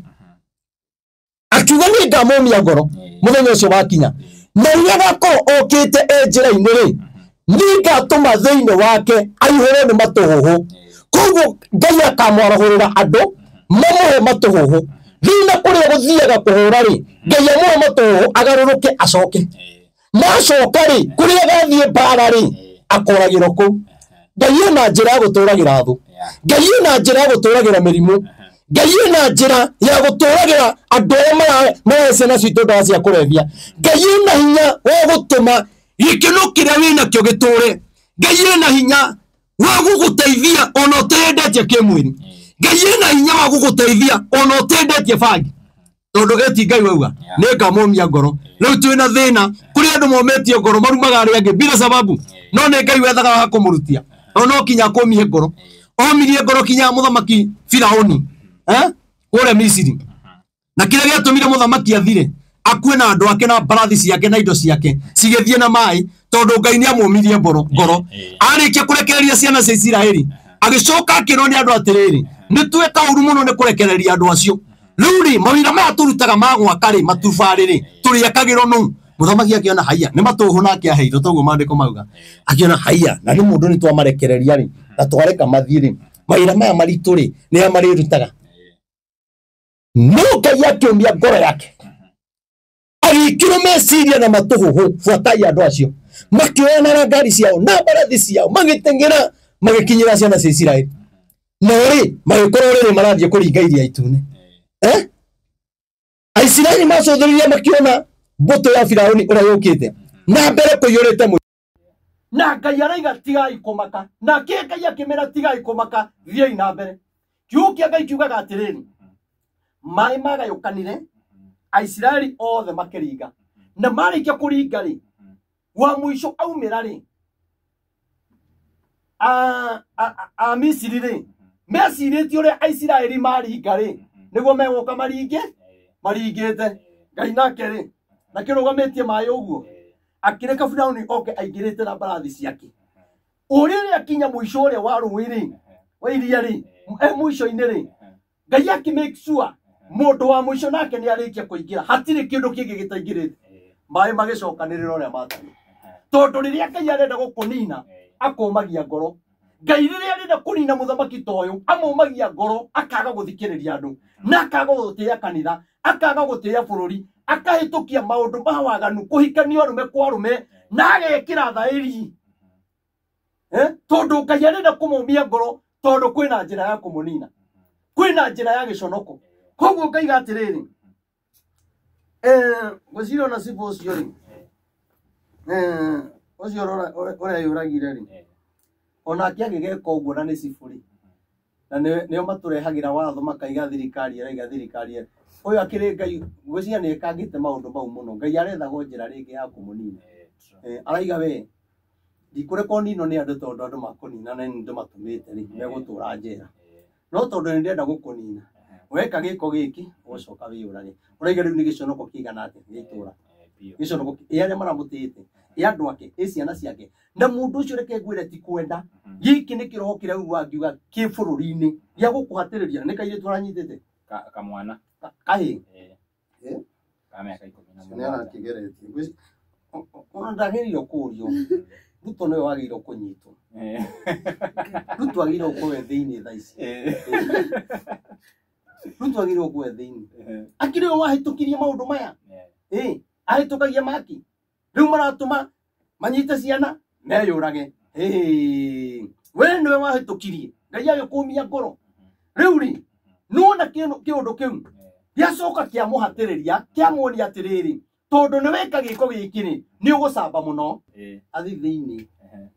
akiuga ni ngamomia ngoro muthenya ucio wakinya na ria gako okite njira-ini ri ningatuma thiini wake aihũrwo nĩ matũhũhũ koguo Ngai akamwarahũrĩra andũ mamuhe matũhũhũ thina kũrĩa gũthiaga kũhũra rĩ Ngai amuhe matũhũhũ agarũrũke acoke macoka rĩ kũrĩa gathiĩ mbara rĩ akoragĩrwo kũu Ngai ena njĩra ya gũtũragĩra thũ Ngai ena njĩra ya gũtũragĩra mĩrimũ Ngai ena njĩra ya gũtũragĩra andũ arĩa mareciana citũ ndawa cia kũrebia Ngai ena hinya wa gũtũma gĩkeno kĩrĩa wĩnakĩo gĩtũre Ngai ena hinya wa gũgũteithia ona ũtendetie kĩmwĩrĩ Ngai ena hinya wa gũgũteithia ona ũtendetie bangi tondũ geti Ngai wauga nĩngamomia ngoro rĩu twĩna thĩna kũrĩ andũ mometio ngoro marumaga arĩa angĩ bila sababu no nĩ Ngai wethaga wa kũmũrutia ona kinya kũmie ngoro omirie ngoro kinya mũthamaki Firaũni kũrĩa Misiri na kĩrĩa gĩatũmire mũthamaki athire akue na andũ ake na mbarathi ciake na indo ciake cigĩthiĩ na maĩ tondũ Ngai nĩamũmirie ngoro arĩkia kũrekereria ciana cia Isiraeli agĩcoka akĩrwo nĩ andũ atĩrĩrĩ nĩtweka ũru mũno nĩ kũrekereria andũ acio rĩu rĩ mawĩra maya tũrutaga ma gwaka rĩ matubarĩ rĩ tũrĩakagĩrwo nũ mũthamaki akĩona haiya nĩ matũhũ nake aheirwo toguo maandĩko mauga akĩona haiya na nĩ mũndũ nĩ twamarekereria rĩ na twareka mathiĩ rĩ mawĩra maya maritũ rĩ nĩ amarĩrutaga no Ngai akĩũmia ngoro yake agĩkĩrwo meciria na matũhũhũ buatai andũ acio makĩoyana na ngari ciao na mbarathi ciao magĩteng'era magĩkinyĩra ciana cia Isiraeli no rĩ magĩkorwo rĩrĩ marathiĩ kũringa Iria Itune Aisiraeli macũthĩrĩria makĩona mbũtũ ya Firaũni ũrĩa yũkĩte na mbere kũiyũrĩte na Ngai araiga tigai kũmaka nake Ngai akĩmera tigai kũmaka thiĩi na mbere kiugo kĩa Ngai kiugaga atĩrĩrĩ maĩ magayũkanire Aisiraeli othe makĩringa na marĩkia kũringa rĩ wa mũico aumĩra rĩ a Misiri rĩ mecirĩtie ũrĩa Aisiraeli maringa rĩ nĩguo megũka maringĩte Ngai nake rĩ na kĩrũgamĩtie maĩ ũguo akĩreka Firaũni oke aingĩrĩte na mbarathi ciake ũrĩa akinya mũico ũrĩa wa rũĩ rĩ wa iria rĩ mũico-inĩ rĩ Ngai akĩ-make sure mũndũ wa mũico nake nĩ arĩkia kũingĩra hatirĩ kĩndũ kĩngĩ gĩtaingĩrĩte maĩ magĩcokanĩrĩra ũrĩa matariĩ tondũ rĩrĩa Ngai arenda gũkũnina akũmagia ngoro Ngai rĩrĩa arenda kũnina mũthamaki ta ũyũ amũmagia ngoro akaga gũthikĩrĩria andũ na akaga gũtĩĩa kanitha akaga gũtĩĩa bũrũri akahĩtũkia maũndũ ma waganu kũhikania arũme kwa arũme na agekĩra thaĩri tondũ Ngai arenda kũmũmia ngoro tondũ kwĩna njĩra ya kũmũnina kwĩna njĩra ya gĩconoko koguo Ngaiga atĩrĩrĩ ngwĩciria ona cibu ũcio rĩ ũcio ũrĩa yũragire rĩ onake agĩgeka ũguo na nĩ cibu rĩ na nĩo matũrehagĩra watho makaiga thirikari araiga thirikari ũyũ akĩrĩ Ngai ngwĩciria nĩ ekangĩte maũndũ mau mũno Ngai arethagwo njĩra rĩngĩ ya kũmũnina araiga we ndikũrekwo nino nĩ andũ tondũ andũ makũnina na nĩ ndĩmatũmĩte rĩ megũtũra njera no tondũ nĩ ndĩrenda gũkũnina weka gĩko gĩkĩ ũcoka wĩyũrage ũraiga rĩu nĩ gĩconoko kĩigana atĩa gĩtũra gĩconoko arĩa maramũtĩte andũ ake ciana ciake na mũndũ ũcio reke ngwĩre ti kwenda gĩkĩ nĩ kĩroho kĩrĩa uga ngiuga kĩ bũrũri-inĩ gĩa gũkũhatĩrĩria nĩ kairĩtu ũranyitĩte kamwana kahĩ ka mĩaka 11 nĩ arakĩgeretie ona ndagĩrĩirwo kũũrio Ruto nĩwe wagĩrĩirwo kũnyitwo Ruto agĩrĩirwo kũwe thĩinĩ thaa ici Ruto agĩrĩirwo kũwe thĩinĩ akĩrĩ we wahĩtũkirie maũndũ maya ahĩtũkagia maki rĩu maratũma manyite ciana meyũrage we nĩwe wahĩtũkirie Ngai agĩkũmia ngoro rĩu rĩ nũona kĩũndũ kĩu gĩacoka kĩamũhatĩrĩria kĩamuonia atĩrĩrĩ tondũ nĩ weka gĩko gĩkĩ rĩ nĩ ũgũcamba mũno athi thĩinĩ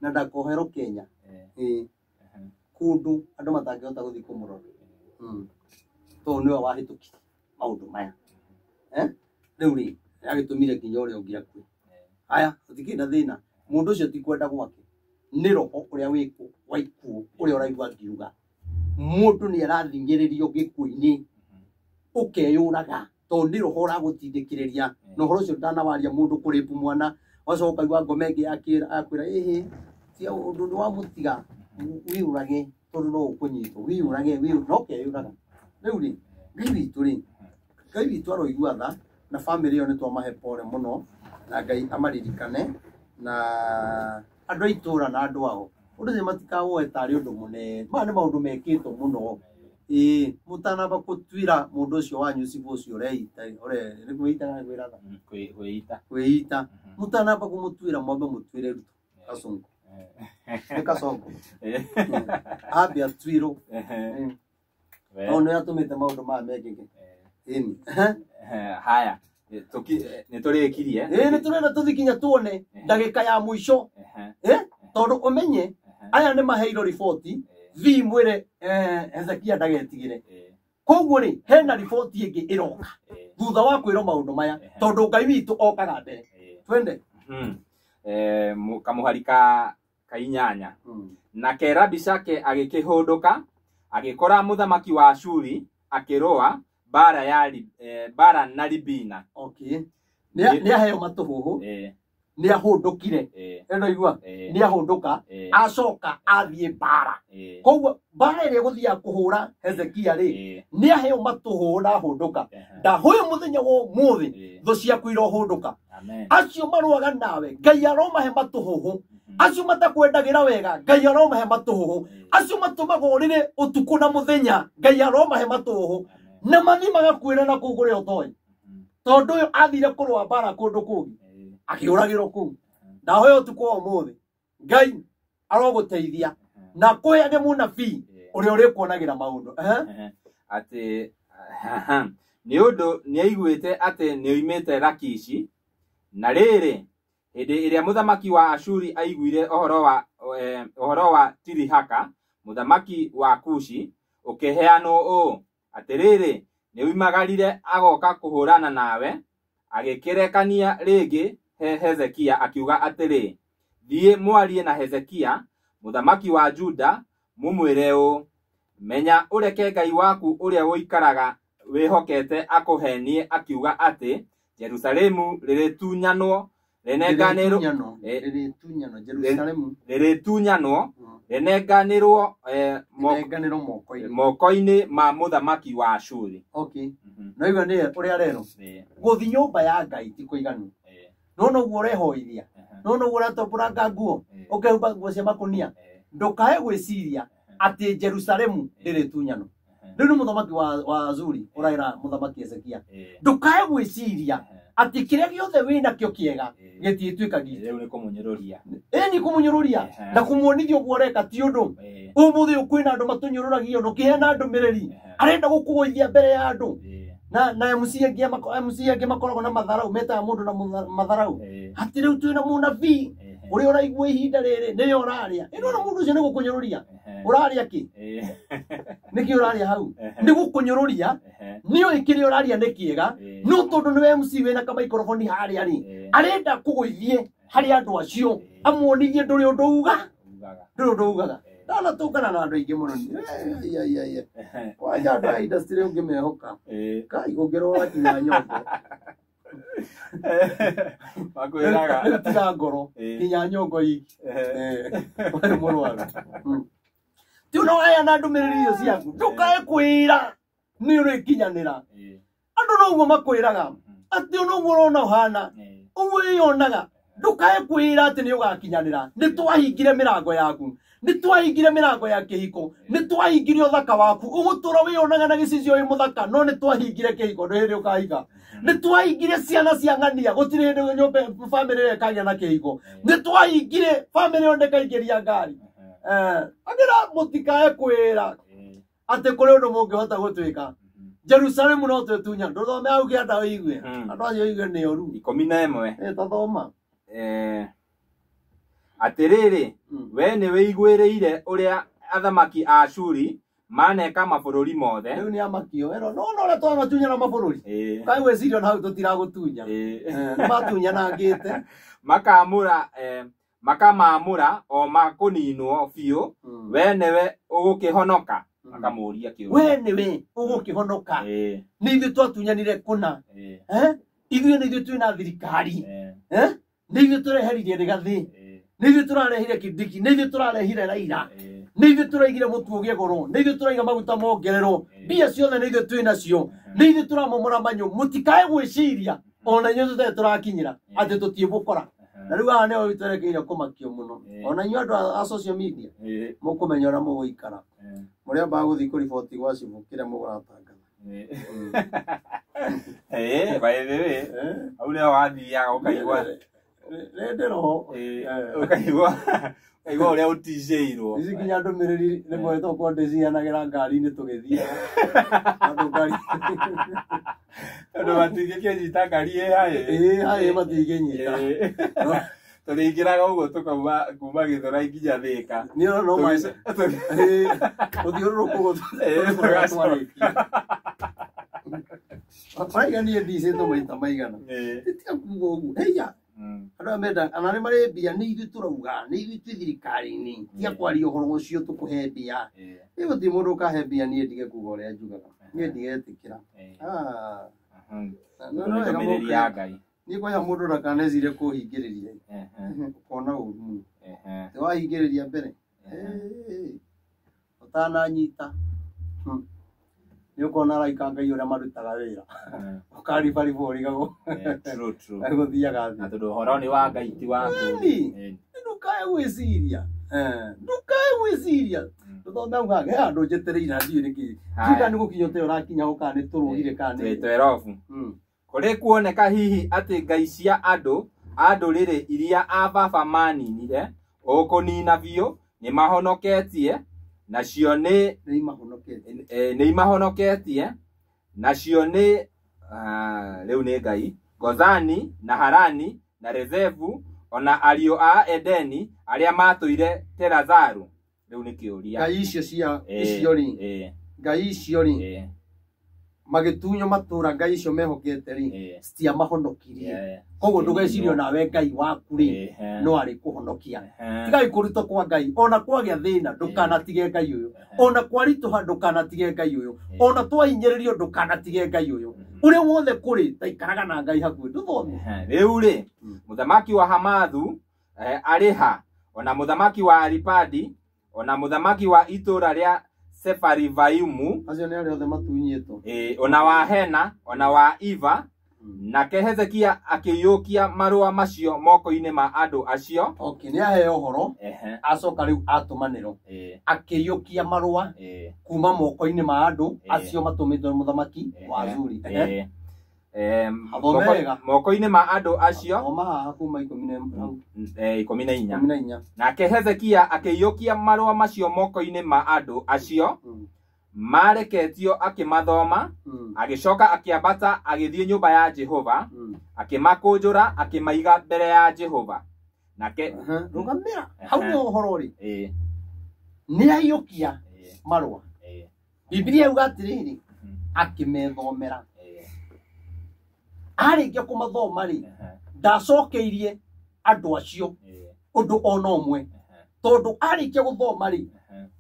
na ndakoherwo Kenya kũndũ andũ matangĩhota gũthiĩ kũmũrora tondũ nĩwe wahĩtũkirie maũndũ maya rĩu rĩ agĩtũmire nginya ũrĩa ũngĩ akue haya ũtikĩrĩ na thĩna mũndũ ũcio ti kwenda gwake nĩ roho ũrĩa wĩkũ wa ikuũ ũrĩa ũraigua ngiuga mũndũ nĩ arathingĩrĩrio gĩkuũ-inĩ ũkeyũraga tondũ nĩ roho ũragũtindĩkĩrĩria na ũhoro ũcio ndanawaria mũndũ kũrĩpu mwana wacoka igua ngome ĩngĩ akwĩra tia ũndũ nĩ wamũtiga wĩyũrage tondũ no ũkũnyitwo wĩyũrage no ũkeyũraga rĩu rĩ Ngai witũ aroigua tha na bamĩrĩ ĩyo nĩ twamahe pole mũno na Ngai amaririkane na andå a itåra na andå ao å ndå matikawoe tarä å ndå må nene maya nä maå ndå mekä two må no må tanamba gå tuira må ndå å cio wanyu cibo å cio ũreita nä kwä ita kwä ratha kwä ita må tanamba gå må tuira mwambe må tuire ruto Kasongo nä Kasongo ambe atuirwo nä atå mä te maå ndå maya mekä haya nä tå rä kirie nä tå renda tå thikinya tuone ndagä ka ya må ico tondå å menye aya nä maheirwo riboti vi mwä re Hezekia ndagetigä re koguo rä hena riboti ä ngä ä roka thutha wa kwä rwo maå ndå maya tondå Ngai witå okaga mbere twende kamå hari ka inyanya nake Rabishake agä kä hå ndå ka agä kora må thamaki wa Ashuri akä rå bara na Libina nä aheo matå hå hå nä ahå ndå kire eno igua nä ahå ndå ka acoka athiä mbara koguo mbara ä rä a gå thiaga kå hå ra Hezekia rä nä aheo matå hå hå na ahå ndå ka ndahå ä må thenya wa må thä thå ciaku ira hå ndå ka acio marwaga nawe Ngai aromahe matå hå hå acio matakwendagä ra wega Ngai aromahe matå hå hå acio matå maga å rä rä å tukå na må thenya Ngai aromahe matå hå hå na mathi magakwä ra na kå gå rä a å toä tondå å yå athire kå rwa mbara kå ndå kå ngä akä å ragä rwo kå u ndahoe å tukå wa må thä Ngai arogå teithia na kwä age må nabii å rä a å rä kuonagä ra maå ndå atä nä å ndå nä aiguä te atä nä oimä te Lakishi na rä rä hä ndä ä rä a må thamaki wa Ashuri aiguire å wa Tirihaka må thamaki wa Kushi å kä heanwo å atä rä rä nä uimagarire agoka kå hå rana nawe agä kä rekania rä ngä Hezekia akiuga atä rä thiä mwarie na Hezekia må thamaki wa Juda må mwä re å menya å reke Ngai waku å rä a gå ikaraga wä hokete akå henie akiuga atä Jerusalemu rä rä tunyanwo renenganä rwo moko-inä ma må thamaki wa Ashuri no igua nä å rä a rero gå thi nyå mba ya Ngai ti kå iganu no no guo rehoithia no no guo ratopuranga nguo ukehumba nguo cia makunia ndukae gwiciria ati Jerusalemu ndiri tunyano riu ni muthamaki wa Azuri uraira muthamaki Hezekia ndukae gwiciria ati kiria giothe wina kio kiega gitiituika gitu riu ni kumunyururia ni kumunyururia na kumuonithio guoreka ti undu umuthi ukwina andu matunyururagia no kihena ndumiriri arenda gukugoithia mbere ya andu na MC angi makoragwo na matharau meta mundu na matharau ati riu twina munabii uri uraigua ihinda riri ni uraria ino na mundu ucio ni gukunyururia uraria ki niki uraria hau ni gukunyururia ni oikiri uraria ni kiega no tondu ni MC wina ka microphone haria ri arenda kuguithie hari andu acio amuonithie nduri undu ugaga Dala tukana na andu aingi muno waja andu a industry ungimehoka kai ungirora kinya nyongo makwiraga tiga ngoro kinya nyongo iki wari murwaru ti no aya na ndumiriri icio ciaku ndukae kwira ni uri kinyanira andu no uguo makwiraga ati no uguo urona uhana uguo yonaga ndukae kwira ati ni ugakinyanira ni twahingire mirango yaku ni twahingire mirango ya kihiko ni twahingire uthaka waku ugutura wionaga na gicicio wi muthaka no ni twahingire kihiko ndiri ukahiga ni twahingire ciana cia ng'ania gutire ndi nyumba family ye kagĩa na kihiko ni twahingire family yonde kaingĩria ngari agira mutikae kwira ati kuri undu mungihota gutwika Jerusalem no twetunya nduthome au kianda uigue andu acio igue ni oru 11 tathoma atiriri we ni wiguiriire uria athamaki a Ashuri maneka mabururi mothe riu ni amakio ero no ora twa tunya na mabururi kai we sirio na tutira gutunya matunya na ngite makamamura o makuninwo biu we niwe ugukihonoka akamuria kiu we niwe ugukihonoka ni ithu twatunyanire kuna ithu ni ithu twina thirikari ni ithu tureheririe rigathi ni ithu turarehire Kidiki ni ithu turarehire Raila ni ithu turaigire mutu ugie goro ni ithu turaiga maguta mongerero bia ciothe ni ithu twina cio ni ithu turamomora manyu mutikae gwiciria ona nyu tuthe turakinyira ati tutiibukora na riu ane o twerekeire kumakio muno ona inyu andu a social media mukumenya ora muguikara muria baguthi ku report gwa cibu kire muguratangatha by the way au ne wathiaga ukaigua rendero ukaigua uria uticeirwo ici kinya ndumiriri rimwe tokwo ndicianagira ngari-ini tugithia andu ngari andu matingĩkĩnyita ngari haĩ matingĩnyita tũrĩingĩraga ũguo tũkauma kuma Gĩthũrai nginya Thĩka nĩ ona no ũthiũrũrũka ũguo Waiga niĩ ndicĩtwo maita maigana tiga kuga ũguo heia andũ aya menda ana nĩ marĩ mbia nĩ ithuĩ tũrauga nĩ ithuĩ twĩ thirikari-inĩ tiga kwaria ũhoro ũcio tũkũhe mbia nĩ gũtirĩ mũndũ ũkahe mbia niĩ ndige kuga ũrĩa njugaga niĩ ndigetĩkĩra ndũmĩrĩri ya Ngai niĩ kwanja mũndũ ndakanecirie kũhingĩrĩria ũkona ũru mũno wahingĩrĩria mbere ũtananyita nĩ ũkona araika Ngai ũrĩa marutaga wĩra ũkaribariborigagwo gũthiaga na tondũ ũhoro nĩ wa Ngai ti waku ndũkae gwĩciria ndũkae gwĩciria tũthomeuga he andũ njetereire ndiũ nĩkĩ tiga nĩ gũkinya ũteo ũrakinya ũka nĩ tũrũgire kana nĩ twerobu kũrĩ kuoneka hihi atĩ ngai cia andũ a ndũrĩrĩ iria a baba maninire ũkũnina biũ nĩ mahonoketie nacio nĩ imahonoketie nacio nĩ rĩu nĩ Ngai Gozani na Harani na Rezevu ona ariũ a Edeni arĩa matũire Telazaru rĩu nĩ kĩũria ngai icio cia icio ri ngai icio ri magĩtunywo matũra ngai icio mehokete ri citia mahonokirie koguo ndũgecirio nawe Ngai waku ri no arĩ kũhonokia tiga ikũrutwo kwa Ngai ona kwagĩa thĩna ndũkanatige Ngai ũyũ ona kwaritũha ndũkanatige Ngai ũyũ ona twahinyĩrĩrio ndũkanatige Ngai ũyũ ũrĩa wothe kũrĩ ta ikaraga na Ngai hakuhĩ ndũthome rĩu ri mũthamaki wa Hamathu arĩ ha ona mũthamaki wa Aripadi ona mũthamaki wa itũra rĩa Sefarivaimu acio nĩ arĩa othe matunyĩtwo ona wa Hena ona wa Iva nake Hezekia akĩiyũkia marũa macio moko-inĩ ma andũ acio nĩ aheo ũhoro acoka rĩu atũmanĩrwo akĩiyũkia marũa kuma moko-inĩ ma andũ acio matũmĩtwo nĩ mũthamaki wa Azuri moko-inĩ ma andũ acio kuma 14 nake Hezekia akĩiyũkia marũa macio moko-inĩ ma andũ acio mareketio akĩmathoma agĩcoka akĩambata agĩthiĩ nyũmba ya Jehova akĩmakũnjũra akĩmaiga mbere ya Jehova nake rũgamĩra hau nĩ ũhoro rĩ nĩ aiyũkia marũa Biblia yuga atĩrĩrĩ akĩmethomera arĩkia kũmathoma rĩ ndacokeirie andũ acio ũndũ ona ũmwe tondũ arĩkia gũthoma rĩ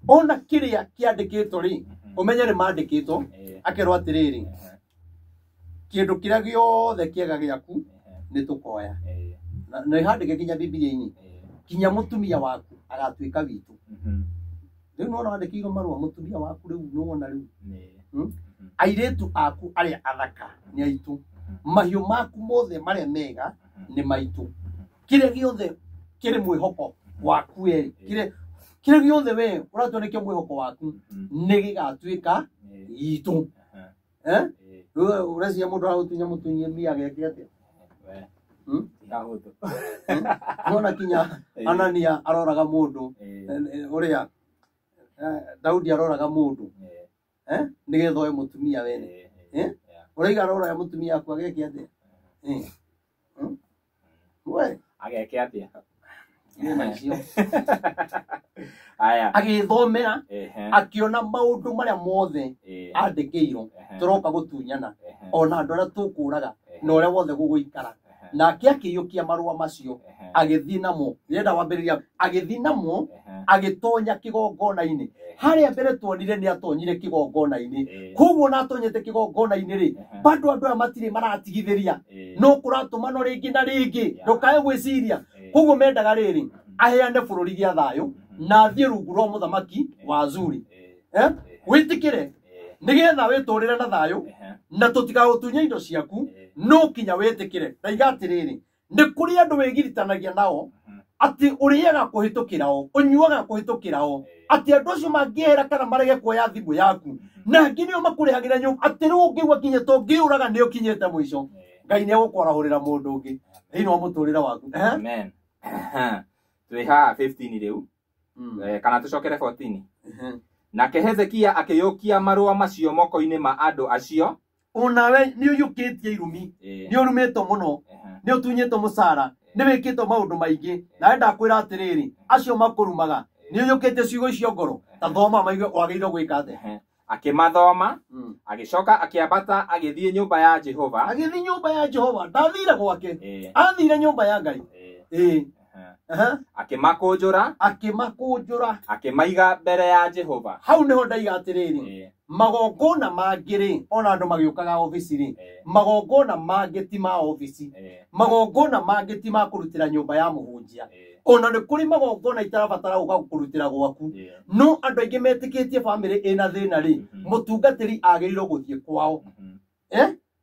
ona kĩrĩa kĩandĩkĩtwo rĩ ũmenye nĩ mandĩkĩtwo akerwo atĩrĩrĩ kĩndũ kĩrĩa gĩothe kĩega gĩaku nĩ tũkoya na handĩke nginya Biblia-inĩ kinya mũtumia waku agatuĩka witũ rĩu no wandĩkĩirwo marũa mũtumia waku rĩu nĩ wona rĩu airĩtu aku arĩa athaka nĩ aitũ mahiũ maku mothe marĩa mega nĩ maitũ kĩrĩa gĩothe kĩrĩ mwĩhoko waku kĩrĩa gĩothe we ũratua nĩkĩo mwĩhoko waku nĩ gĩgatuĩka gitũ ũreciria mũndũ aragũtunya mũtumia gĩake atĩa nona kinya Anania aroraga mũndũ ũrĩa Daudi aroraga mũndũ nĩgetha oe mũtumia wene ũraiga aroraga mũtumia aku ageke atĩa we ageke atĩa agĩthomera akĩona maũndũ marĩa mothe andĩkĩirwo tũroka gũtunyana ona andũ arĩa tũkũraga na ũrĩa wothe gũgũikara nake akĩiyũkia marũa macio agĩthiĩ namo nĩenda wambĩrĩria agĩthiĩ namo agĩtonya kĩgongona-inĩ harĩa mbere tuonire nĩ atonyire kĩgongona-inĩ koguo na atonyete kĩgongona-inĩ rĩ bado andũ aya matirĩ maratigithĩria no kũratũma no rĩngĩ na rĩngĩ ndũkae gwĩciria koguo mendaga rĩrĩ aheane bũrũri gĩa thayũ na athiĩ rungu rwa mũthamaki wa Azuri wĩtĩkĩre nĩgetha wĩtũrĩre na thayũ na tũtigagũtunya indo ciaku no kinya wĩtĩkĩre ndaiga atĩrĩrĩ nä kå rä andå wä giritanagia nao atä å rä aga kå hä tå kä ra o å nyuaga kå hä tå kä ra o atä andå acio mangä hera kana marege kuoya thimå yaku na ngä nä o makå rä hagä ra nyå atä rä u å ngä igua kinyä to ngä å raga nä å kinyä te må ico Ngai nä egå kwarahå rä ra må ndå å ngä thä inä wa må tå rä re waku Amen. Twä ha 15 rä u kana tå cokere 14 nake Hezekia akĩyũkia marũa macio moko-inĩ ma andũ acio onawe nĩ ũyũkĩtie irumi nĩ ũrumĩtwo mũno nĩ ũtunyĩtwo mũcara nĩ wĩkĩtwo maũndũ maingĩ nawe ndakwĩra atĩrĩrĩ acio makũrumaga nĩ ũyũkĩtie ciugo icio ngoro ta thoma maigue wagĩrĩirwo gwĩka atĩa akĩmathoma agĩcoka akĩambata agĩthiĩ nyũmba ya Jehova agĩthiĩ nyũmba ya Jehova ndathire gwake athire nyũmba ya Ngai akĩmakũnjũra akĩmaiga mbere ya Jehova hau nĩho ndaiga atĩrĩrĩ magongona mangĩ ona andũ magĩũkaga obici magongona mangĩ ti ma obici magongona mangĩ ti ma kũrutĩra nyũmba ya mũhunjia ona nĩ kũrĩ magongona itarabatara gũka kũrutĩra gwaku no andũ aingĩ metĩkĩtie bamĩrĩ ĩna thĩna rĩ mũtungatĩri agĩrĩirwo gũthiĩ kwao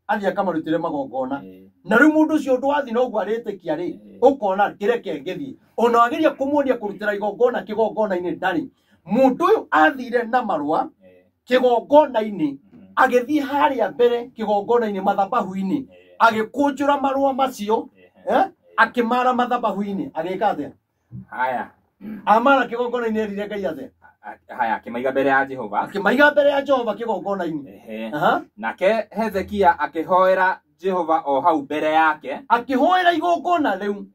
athiĩ akamarutĩre magongona na rĩu mũndũ ũcio ũndũ wathi noguo arĩtĩkia rĩ ũkona kĩreke ngĩthiĩ ona wageria kũmuonia kũrutĩra igongona kĩgongona-inĩ ndarĩ mũndũ ũyũ athire na marũa kĩgongona-inĩ agĩthiĩ harĩa mbere kĩgongona-inĩ mathabahu-inĩ agĩkũnjũra marũa macio akĩmara mathabahu-inĩ agĩka atĩa haya amara kĩgongona-inĩ erire Ngai atĩa haya akĩmaiga mbere ya Jehova kĩgongona-inĩ nake Hezekia akĩhoera Jehova o hau mbere yake akĩhoera igongona rĩu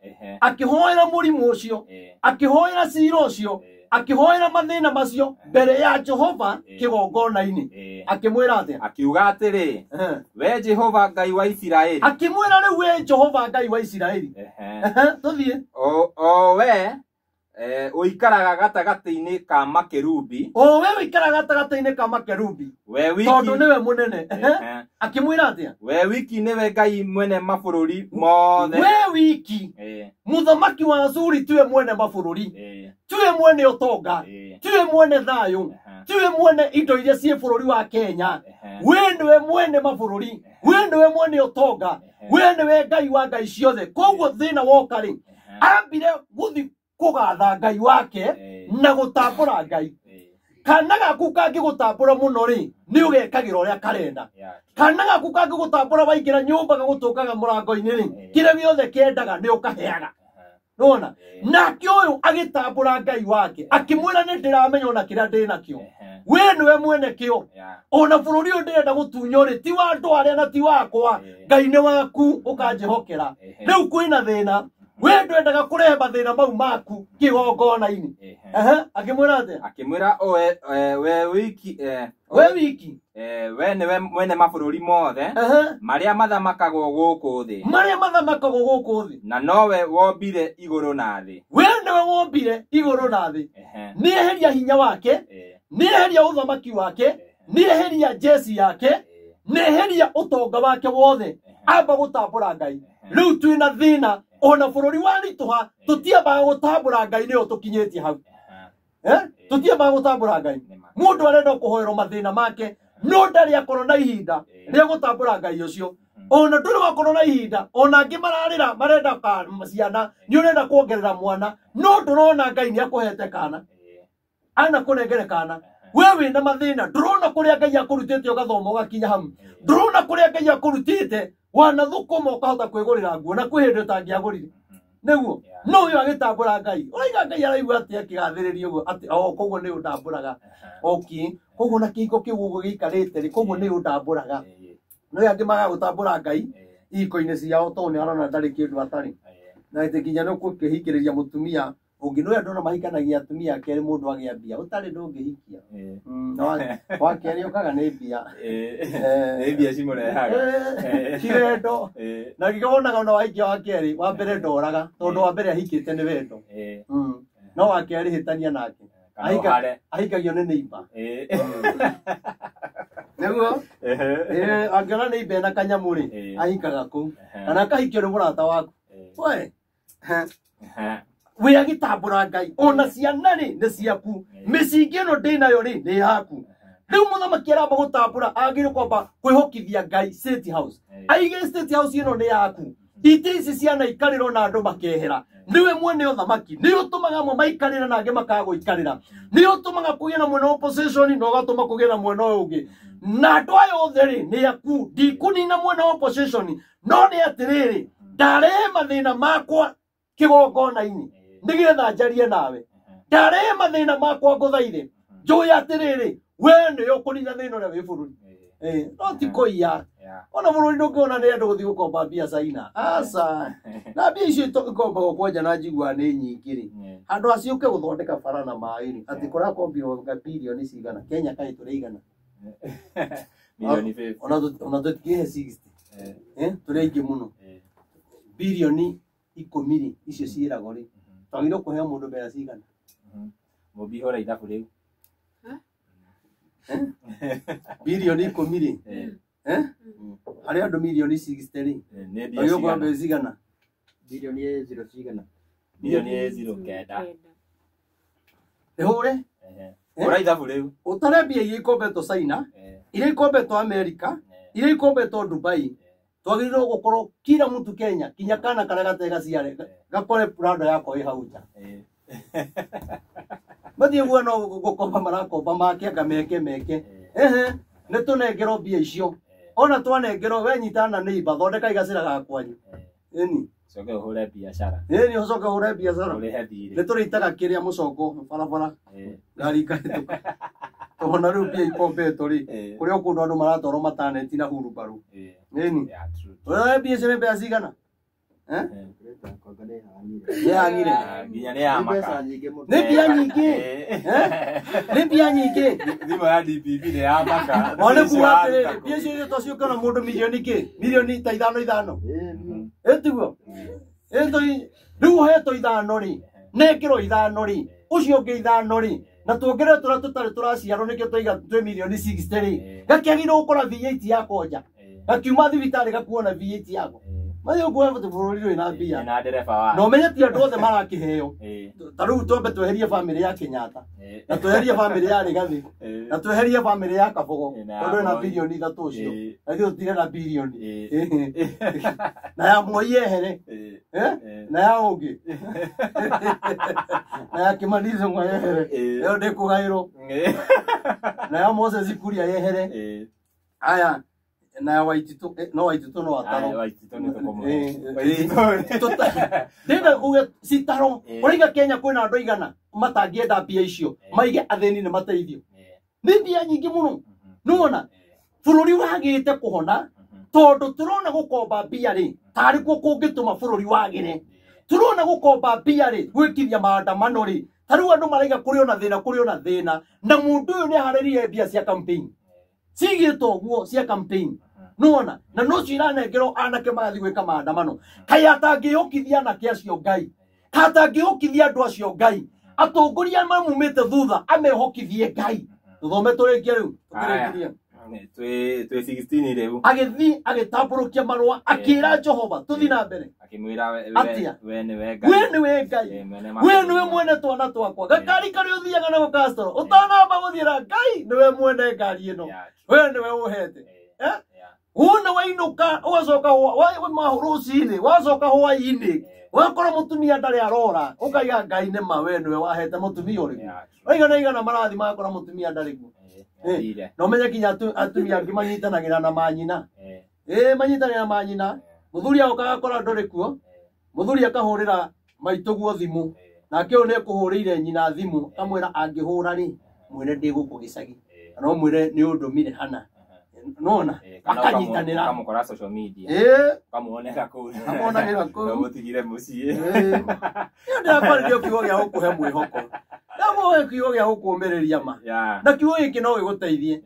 akĩhoera mũrimũ ũcio akĩhoera ciira ũcio akĩhoera mathĩna macio mbere ya Jehova kĩgongona-inĩ akĩmwĩra atĩa akiuga atĩrĩ we Jehova Ngai wa Isiraeli akĩmwĩra rĩu we Jehova Ngai wa Isiraeli tũthiĩ o we ũikaraga gatagatĩ-inĩ ka makerubi o we ũikaraga gatagatĩ-inĩ ka makerubi we wiki tondũ nĩwe mũnene akĩmwĩra atĩa we wiki nĩwe Ngai mwene mabũrũri mothe we wiki mũthamaki wa Ashuri tiwe mwene mabũrũri tiwe mwene ũtonga tiwe mwene thayũ tiwe mwene indo iria ciĩ bũrũri wa Kenya we nĩwe mwene mabũrũri we nĩwe mwene ũtonga we nĩwe Ngai wa ngai ciothe koguo thĩna woka rĩ ambire gũthi kũgatha Ngai wake na gũtambũra Ngai kana gaku kangĩgũtambũra mũno rĩ nĩ ũgekagĩra ũrĩa karenda kana gaku kangĩgũtambũra waingĩra nyũmba gagũtũkaga mũrango-inĩ rĩ kĩrĩa gĩothe kĩendaga nĩ ũkaheaga nona nake ũyũ agĩtambũra Ngai wake akĩmwĩra nĩ ndĩramenya ona kĩrĩa ndĩ nakĩo we nĩwe mwene kĩo ona bũrũri ũyũ ndĩrenda gũtunywo rĩ ti wa andũ arĩa na ti wakwa Ngai nĩ waku ũkanjĩhokera rĩu kwĩna thĩna we ndwendaga kũrehe mathĩna mau maku kĩgongona-inĩ akĩmwĩra atĩa akĩmwĩra we wiki we nĩwe mwene mabũrũri mothe marĩa mathamakagwo gũkũ thĩ na nowe wombire igũrũ na thĩ we nĩwe wombire igũrũ na thĩ nĩeheria hinya wake nĩeheria ũthamaki wake nĩeheria njeci yake nĩeheria ũtonga wake wothe amba gũtambũra Ngai rĩu twĩna thĩna ona bũrũri wa ritũha tũtiambaga gũtambũra Ngai nĩyo tũkinyĩtie hau tũtiambaga gũtambũra Ngai mũndũ arenda kũhoerwo mathĩna make no ndarĩ akorwo na ihinda rĩa gũtambũra Ngai ũcio ona ndũrĩ wakorwo na ihinda ona angĩ mararĩra marenda ciana nĩ ũrenda kuongerera mwana no ndũrona Ngai nĩ akũhete kana ana kũnengere kana we wĩna mathĩna ndũrona kũrĩa Ngai akũrutĩte ũgathoma ũgakinya hau ndũrona kũrĩa Ngai akũrutĩte wanathũkũma ũkahota kwĩgũrĩra nguo na kwĩ hĩndĩ ũtangĩagũrire nĩguo no ũyũ agĩtambũra Ngai ũraiga Ngai araigua atĩ akĩgathĩrĩria ũguo atĩ koguo nĩ ũndambũraga koguo na kĩhiko kĩu ũguo gĩikarĩte rĩ koguo nĩ ũndambũraga no angĩ magagũtambũra Ngai ihiko-inĩ ciao tondũ nĩ arona ndarĩ kĩndũ atarĩ na atĩ nginya nĩ ũkũhikĩrĩria mũtumia ũngĩ nĩ andũ mahikanagia atumia kerĩ mũndũ agĩa mbia ũtarĩ ndũngĩhikia wa kerĩ ũkaga nĩ mbia mbia cimũrehaga cirendo na gĩkonaga ona waikia wa kerĩ wa mbere ndoraga tondũ wa mbere ahikĩte nĩ wendo no wa kerĩ hĩtania nake ahikagio nĩ neighbor nĩguo angĩona neighbor ena kanyamũ rĩ ahikaga kũu kana akahikio nĩ mũrata waku we agĩtambũra Ngai ona ciana rĩ nĩ ciaku mĩcingi ĩno ndĩnayo rĩ nĩ yaku rĩu mũthamaki aramba gũtambũra agĩrĩirwo kwamba kwĩhokithia Ngai State House aige State House ĩno nĩ yaku Itirisi ciana ikarĩrwo na andũ makehera. Niwe mwene ũthamaki. Nĩ ũtũmaga amwe maikarĩra na angĩ makaga gũikarĩra. Nĩ ũtũmaga kũgĩe na mwena opposition na ũgatũma kũgĩe na mwena ũyũ ũngĩ. Na andũ aya othe rĩ nĩ aku. Ndikunina mwena opposition no nĩ atĩrĩrĩ ndarehe mathĩna makwa kĩgongona-inĩ nĩgetha njarie nawe. Ndarehe mathĩna makwa ngũthaithe. Njũĩ atĩrĩrĩ we nĩ ũkũnina thĩna ũrĩa wĩ bũrũri. No ti kũiya. Ona bũrũri ndũngĩona nĩ andũ gũthiĩ gũkomba mbia China. Aca. Na mbia icio tũgĩkomba kwanja na njiguaga nĩ nyingĩ rĩ. Andũ acio ũke gũthondeka bara na maĩ rĩ. Atĩ kũrakombirwo birioni cigana. Kenya kaĩ tũrĩ igana. Milioni 50. Ona tũtikĩhe 60. Tũrĩ aingĩ mũno. Birioni 10 rĩ icio ciĩragwo rĩ. Twagĩrĩirwo kũhe mũndũ mbeca cigana. Mũbihũra ithabu rĩu. Birioni 10 rĩ. Harĩ andũ milioni 60 rĩ. Twagĩrĩirwo kũhe mbeca cigana. Birioni 0 cigana. Birioni 0 kenda. Hũre. Hũra ithabu rĩu. Ũtare mbia iria ikombetwo China, iria ikombetwo Amerika, iria ikombetwo Dubai. Twagĩrĩirwo gũkorwo kila mtu Kenya kinya kana karĩa gatega ciare gakore prado yako ĩ hau nja. Mathiĩ guo no gũkomba marakomba makĩanga meke. Nĩ tũnengerwo mbia icio. Ona twanengerwo we nyitana nĩ iba thondeka igacĩra gakwanyu. Coke ũhũre biacara. Nĩ ũcoke ũhũre biacara. Ũrĩhe thirĩ. Nĩ tũrĩitaga kĩrĩa mũcongo barabara. Ngari ikahĩtũka. Tũhona rĩu mbia ikombetwo rĩ. Kũrĩa ũkũndũ andũ maratwarwo mataneti na hurubaru. Wewe mbia icio nĩ mbeca cigana? Nĩhangire. Nginya nĩ ya maka. Nĩ mbia nyingĩ. Nĩ mbia nyingĩ. Thimũ ya DPP nĩ ya maka. Ona kuga atĩrĩrĩ mbia icio twaciũka na mũndũ milioni kĩ? Milioni ta 5. Ĩtiguo. Rĩu hetwo 5 rĩ. Nekĩrwo 5 rĩ. Ũcio ũngĩ 5 rĩ. Na tuongerere tũrĩa tũtarĩ tũraciarwo nĩkĩo tũiga 2 milioni 60 rĩ. Gakĩagĩrĩirwo gũkora VAT yako nja. Gakiuma thibitarĩ gakuona VAT yako. Mathi ũguo bũrũri ũyũ na mbia. Na ndereba wa. No menye ti andũ othe marakĩheo. Ta rĩu twambe tweherie famĩlĩ ya Kenyatta. Na tweherie famĩlĩ ya Rigathi. Na tweherie famĩlĩ ya Kabogo. Tondũ na bilioni 3 ũcio. Na ithuĩ tũtige na bilioni. Na ya Moi yehere. Na ya ũngĩ. Na ya Kimani Ichung'wa yehere. Ĩyo ndĩkũgaĩrwo. Na ya Moses Kuria yehere. Aya. Na Waititu no Waititu no ataro. Waititu nĩ tũkomo. Ndĩna kuge citaro. Ũraiga Kenya kwĩna andũ igana matangĩenda mbia icio. Maige athĩni nĩ mateithio. Nĩ mbia nyingĩ mũno. Nũona bũrũri wagĩte kũhona tondũ tũrona gũkomba mbia rĩ. Tarĩ kuo kũngĩtũma bũrũri wagĩre. Tũrona gũkomba mbia rĩ gwĩkithia maandamano rĩ. Tarĩu andũ maraiga kũrĩ ona thĩna. Na mũndũ ũyũ nĩ aharĩrie mbia cia campaign. Cigĩtwo guo cia campaign. Nũona na no ciranengerwo anake magathiĩ gwĩka maandamano. Kaĩ atangĩhokithia anake acio Ngai. Atangĩhokithia andũ acio Ngai. Atongoria mamumĩte thutha amehokithie Ngai. Tũthome tũrĩkie rĩu. Tũkĩrĩkĩria. Twĩ 16 rĩu. Agĩthiĩ agĩtambũrũkia marũa akĩra Jehova tũthiĩ na mbere. Akĩmwĩra we nĩwe Ngai. We nĩwe Ngai. We nĩwe mwene twana twakwa. Gakari karĩa ũthiaga nako Castro. Ũtanamba gũthiĩra Ngai nĩwe mwene ngari ĩno. We nĩwe ũhete. Wona wainuka ugacoka rũcinĩ wacoka hwaĩ-inĩ wakora mũtumia ndarĩ arora ũkaiga Ngai nĩ ma we nĩwe wahete mũtumia ũrĩkũ. Waigana igana marathi makora mũtumia ndarĩ kuo. No menye kinya atumia angĩ manyitanagĩra na manyina. Manyitanagĩra na manyina. Mũthuri agoka agakora ndũrĩ kuo. Mũthuri akahũrĩra maitũguo thimũ. Nake ũyũ nĩekũhũrĩire nyina thimũ akamwĩra angĩhũra rĩ mwĩre ndĩ gũkũ gĩcagi. No mwĩre nĩ ũndũmire hana. Nona akanyitanĩra akamũkora social media kamuonera kũu kamuonagĩra kũu no mũtigire mũciĩ ndĩrakwarĩrio kiugo gĩa gũkũhe mwĩhoko ndamũhe kiugo gĩa gũkũũmĩrĩria ma na kiugo gĩkĩ no gĩgũteithie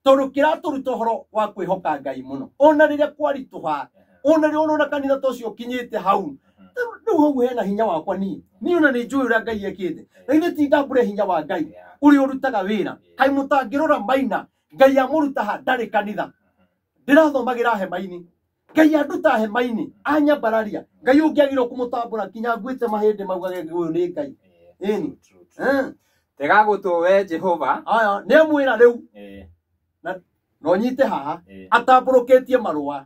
tondũ kĩratũruta ũhoro wa kwĩhoka Ngai mũno ona rĩrĩa kwaritũha ona rĩrĩa ũrona kanitha ta ũcio ũkinyĩte hau rĩu hau hena hinya wakwa niĩ ona nĩ njũĩ ũrĩa Ngai ekĩte na ithuĩ ti ndambũre hinya wa Ngai ũrĩa ũrutaga wĩra kaĩ mũtangĩrora Maina Ngai amũruta ha ndarĩ kanitha ndĩrathomagira hema-inĩ Ngai anduta hema-inĩ anyambararia Ngai ũngĩagĩrwo kũmũtambũra kinya ngwĩte mahĩndĩ maugage ũyũ nĩ Ngai ĩni tega gũtũ we Jehova aya nĩ amwĩra rĩu na no nyite haha atambũrũkĩtie marũa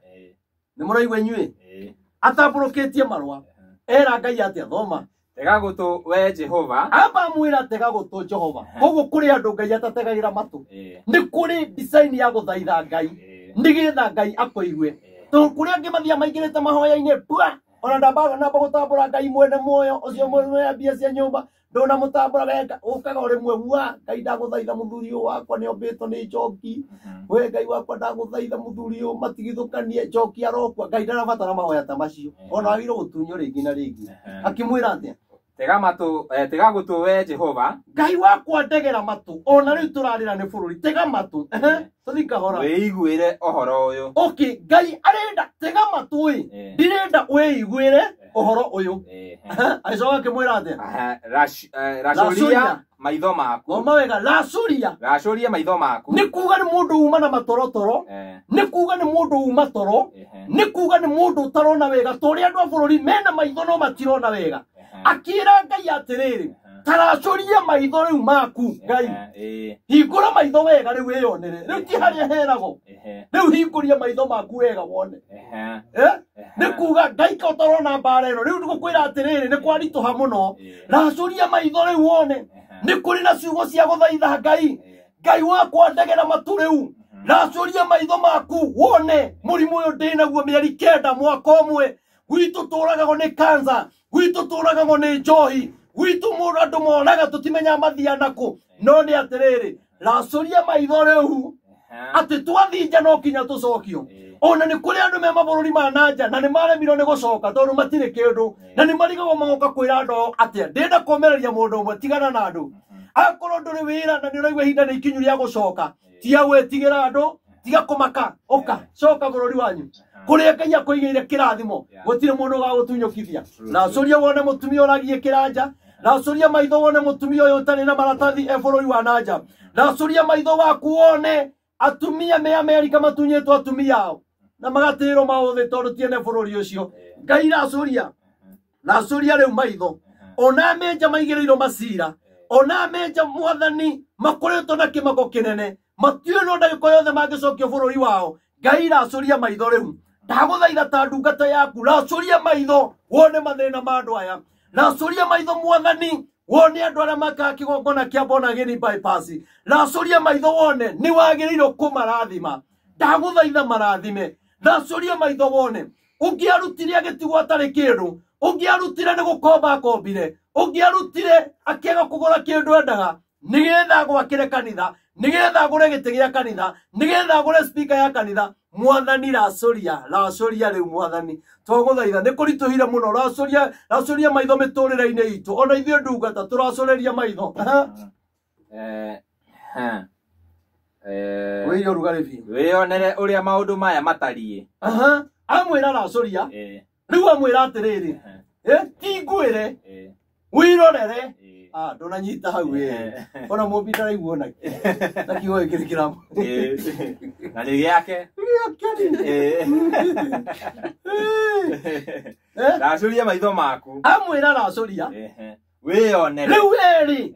nĩ mũraigua inyuĩ atambũrũkĩtie marũa era Ngai atĩa thoma tega gũtũ we Jehova aba mwĩra tega gũtũ Jehova koguo kũrĩ andũ Ngai atategagĩra matũ nĩ kũrĩ design ya gũthaitha Ngai nĩgetha Ngai akũigue to kũrĩ angĩ mathia maingĩrĩte mahoya-inĩ pua ona ndamba gũtambũra Ngai mwene muoyo ũcio mwene mbia cia nyũmba ndona mũtambũra wega ũkaga ũrĩ mwe Ngai ndagũthaitha mũthuri ũyũ wakwa nĩ ombĩtwo nĩ njoki we Ngai wakwa ndagũthaitha mũthuri ũyũ matigithũkanie njoki arokwa Ngai ndarabatara mahoya ta macio ona wagĩrĩirwo gũtunywo rĩngĩ na rĩngĩ akĩmwĩra atĩa tega gũtũ we Jehova Ngai wakwa ndegera matũ ona rĩu tũrarĩra nĩ bũrũri tega matũ tũthi kahora wĩiguĩre ũhoro ũyũ okay Ngai arenda tega matũ ndirenda wĩiguĩre ũhoro ũyũ aicoka akĩmwĩra atĩa racũria maitho maku ngoma wega racũria maitho maku nĩ kuga nĩ mũndũ uma na matorotoro nĩ kuga nĩ mũndũ uma toro nĩ kuga nĩ mũndũ ũtarona wega tũrĩa andũ a bũrũri mena maitho no matirona wega akĩra Ngai atĩrĩrĩ taracũria maitho rĩu maku Ngai hingũra maitho wega rĩu wĩyonere rĩu ti harĩa heragwo rĩu hingũria maitho maku wega wone nĩ kuga Ngai ka ũtarona mbara ĩno rĩu ndĩgũkwĩra atĩrĩrĩ nĩ kwaritũha mũno racũria maitho rĩu wone nĩ kũrĩ na ciugo cia gũthaitha Ngai wakwa ndegera matũ rĩu racũria maitho maku wone mũrimũ ũyũ ndĩnaguo mĩeri 9 mwaka ũmwe gwitũ tũragagwo nĩ cancer gwitũ tũragagwo nĩ njohi gwitũ mũndũ andũ moraga tũtimenya mathia nakũ no nĩ atĩrĩrĩ racũria maitho rĩu atĩ twathinja no kinya tũcokio ona nĩ kũrĩ andũ me mabũrũri ma nanja na nĩ maremirwo nĩ gũcoka tondũ matirĩ kĩndũ na nĩ marigagwo magoka kwĩra andũ atĩa ndĩenda kũũmĩrĩria mũndũ ũmwe tigana na andũ akorwo ndũrĩ wĩra na nĩ ũraigua ihinda nĩ ikinyu rĩa gũcoka tiga gwĩtigĩra andũ tiga kũmaka ũka coka bũrũri wanyu kũrĩa Ngai akũigĩire kĩrathimo gũtirĩ mũndũ ũgagũtunyũkithia racũria wone mũtumia ũragiĩ kĩranja racũria maitho wone mũtumia ũyũ ũtarĩ na maratathi bũrũri wa nanja racũria maitho waku wone atumia me Amerika matunyĩtwo atumia ao na magatĩrwo maũthĩ tondũ tiene bũrũri ũcio Ngai racũria rĩu maitho ona menja maigĩrĩirwo macira ona menja mwathani makoretwo na kĩmako kĩnene matiũĩ no ndagĩka yothe mangĩcokio bũrũri wao Ngai racũria maitho rĩu ndagũthaitha ta ndungata yaku racũria maitho wone mathĩna ma andũ aya racũria maitho mwathani wone andũ arĩa makaga kĩgongona kĩa Bonageni bypass racũria maitho wone nĩ wagĩrĩirwo kũmarathima ndagũthaitha marathime racũria maitho wone ũngĩarutire agĩtigwo atarĩ kĩndũ ũngĩarutire nĩ gũkomba akombire ũngĩarutire akĩaga kũgũra kĩndũ endaga nĩgetha agwakĩre kanitha nĩgetha agũre gĩtĩ gĩa kanitha nĩgetha agũre speaker ya kanitha mwathani racũria rĩu mwathani twagũthaitha nĩ kũritũhire mũno racũria maitho mĩtũrĩre-inĩ itũ ona ithuĩ ndungata tũracũrĩria maitho wĩyo rugarĩ biũ wĩyonere ũrĩa maũndũ maya matariĩ amwĩra racũria rĩu amwĩra atĩrĩrĩ ti ngwĩre wirorere ndũnanyita hau ona mũmbi ndaraigua na kiugo gĩkĩrĩ kĩramu na nĩ gĩake racũria maitho maku amwĩra racũria wĩyonere rĩu erĩ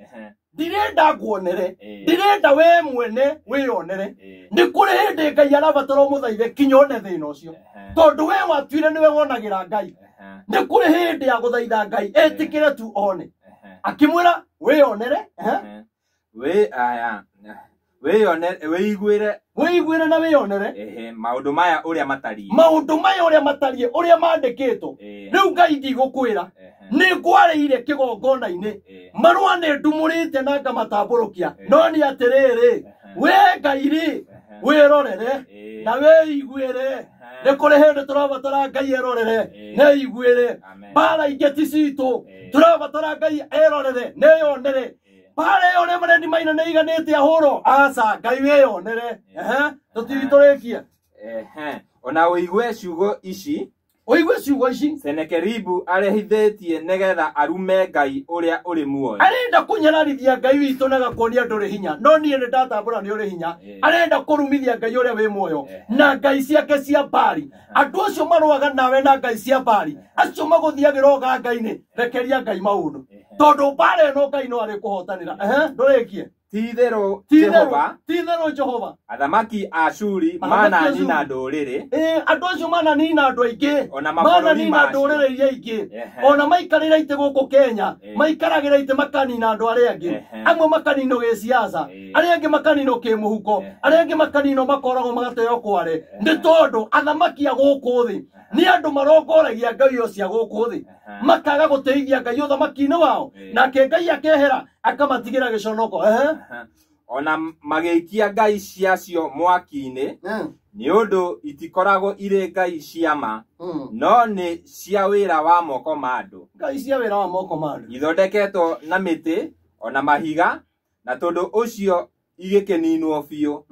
ndirenda nguonere ndirenda we mwene wĩyonere nĩ kũrĩ hĩndĩ Ngai arabatara ũmũthaithe kinya one thĩna ũcio tondũ we watuire nĩwe wonagĩra Ngai nĩ kũrĩ hĩndĩ ya gũthaitha Ngai ĩtĩkĩre tu one akĩmwĩra wĩyonere wĩiguĩre na wĩyonere maũndũ maya ũrĩa matariĩ ũrĩa mandĩkĩtwo rĩu Ngai ndigũkwĩra nĩ ngwarĩire kĩgongona-inĩ marũa nĩ ndumũrĩte na ngamatambũrũkia no nĩ atĩrĩrĩ we Ngai wĩrorere na wĩiguĩre nĩ kũrĩ hĩndĩ tũrabatara Ngai erorere neiguĩre mbara ingĩ ti citũ tũrabatara Ngai erorere neyonere mbara ĩyo nĩ marendi maina nĩ iganĩte ahũrwo aca Ngai wĩyonere tũtirĩtũrĩkie ona ũigue ciugo ici Senekeribu arehithĩtie nĩgetha arume Ngai ũrĩa ũrĩ muoyo arenda kũnyararithia Ngai witũ na gakonia ndũrĩ hinya no niĩ nĩ ndatambũra nĩ ũrĩ hinya arenda kũrumithia Ngai ũrĩa wĩ muoyo na Ngai ciake cia mbari andũ acio marũaga nawe na Ngai cia mbari acio magũthiagĩra Ngai-inĩ rekeria Ngai maũndũ tondũ mbara ĩno Ngai no arĩ kũhotanĩra ndũrĩkie Tithero Jehova Jehova athamaki Ashuri mana nina ndũrĩrĩ andũ acio mana nina andũ aingĩ ona mana mabũrũri nina macio ndũrĩrĩ iria ingĩ ona maikarĩra itĩ gũkũ Kenya maikaragĩra itĩ makanina andũ arĩa angĩ amwe makanino gĩciaca arĩa angĩ makanino kĩmũhuko arĩa angĩ makanino makoragwo magateo kware nĩ tondũ athamaki a gũkũ thĩ nĩ andũ marongoragia ngai o cia gũkũ thĩ makaga gũteithia ngai ũthamaki-inĩ wao nake ngai akehera akamatigĩra gĩconoko ona magĩikia ngai ciacio mwaki-inĩ nĩ ũndũ itikoragwo irĩ ngai cia ma no nĩ cia wĩra wa moko ma andũ ngai cia wĩra wa moko ma andũ ithondeketwo na mĩtĩ ona mahiga na tondũ ũcio igĩkĩninwo biũ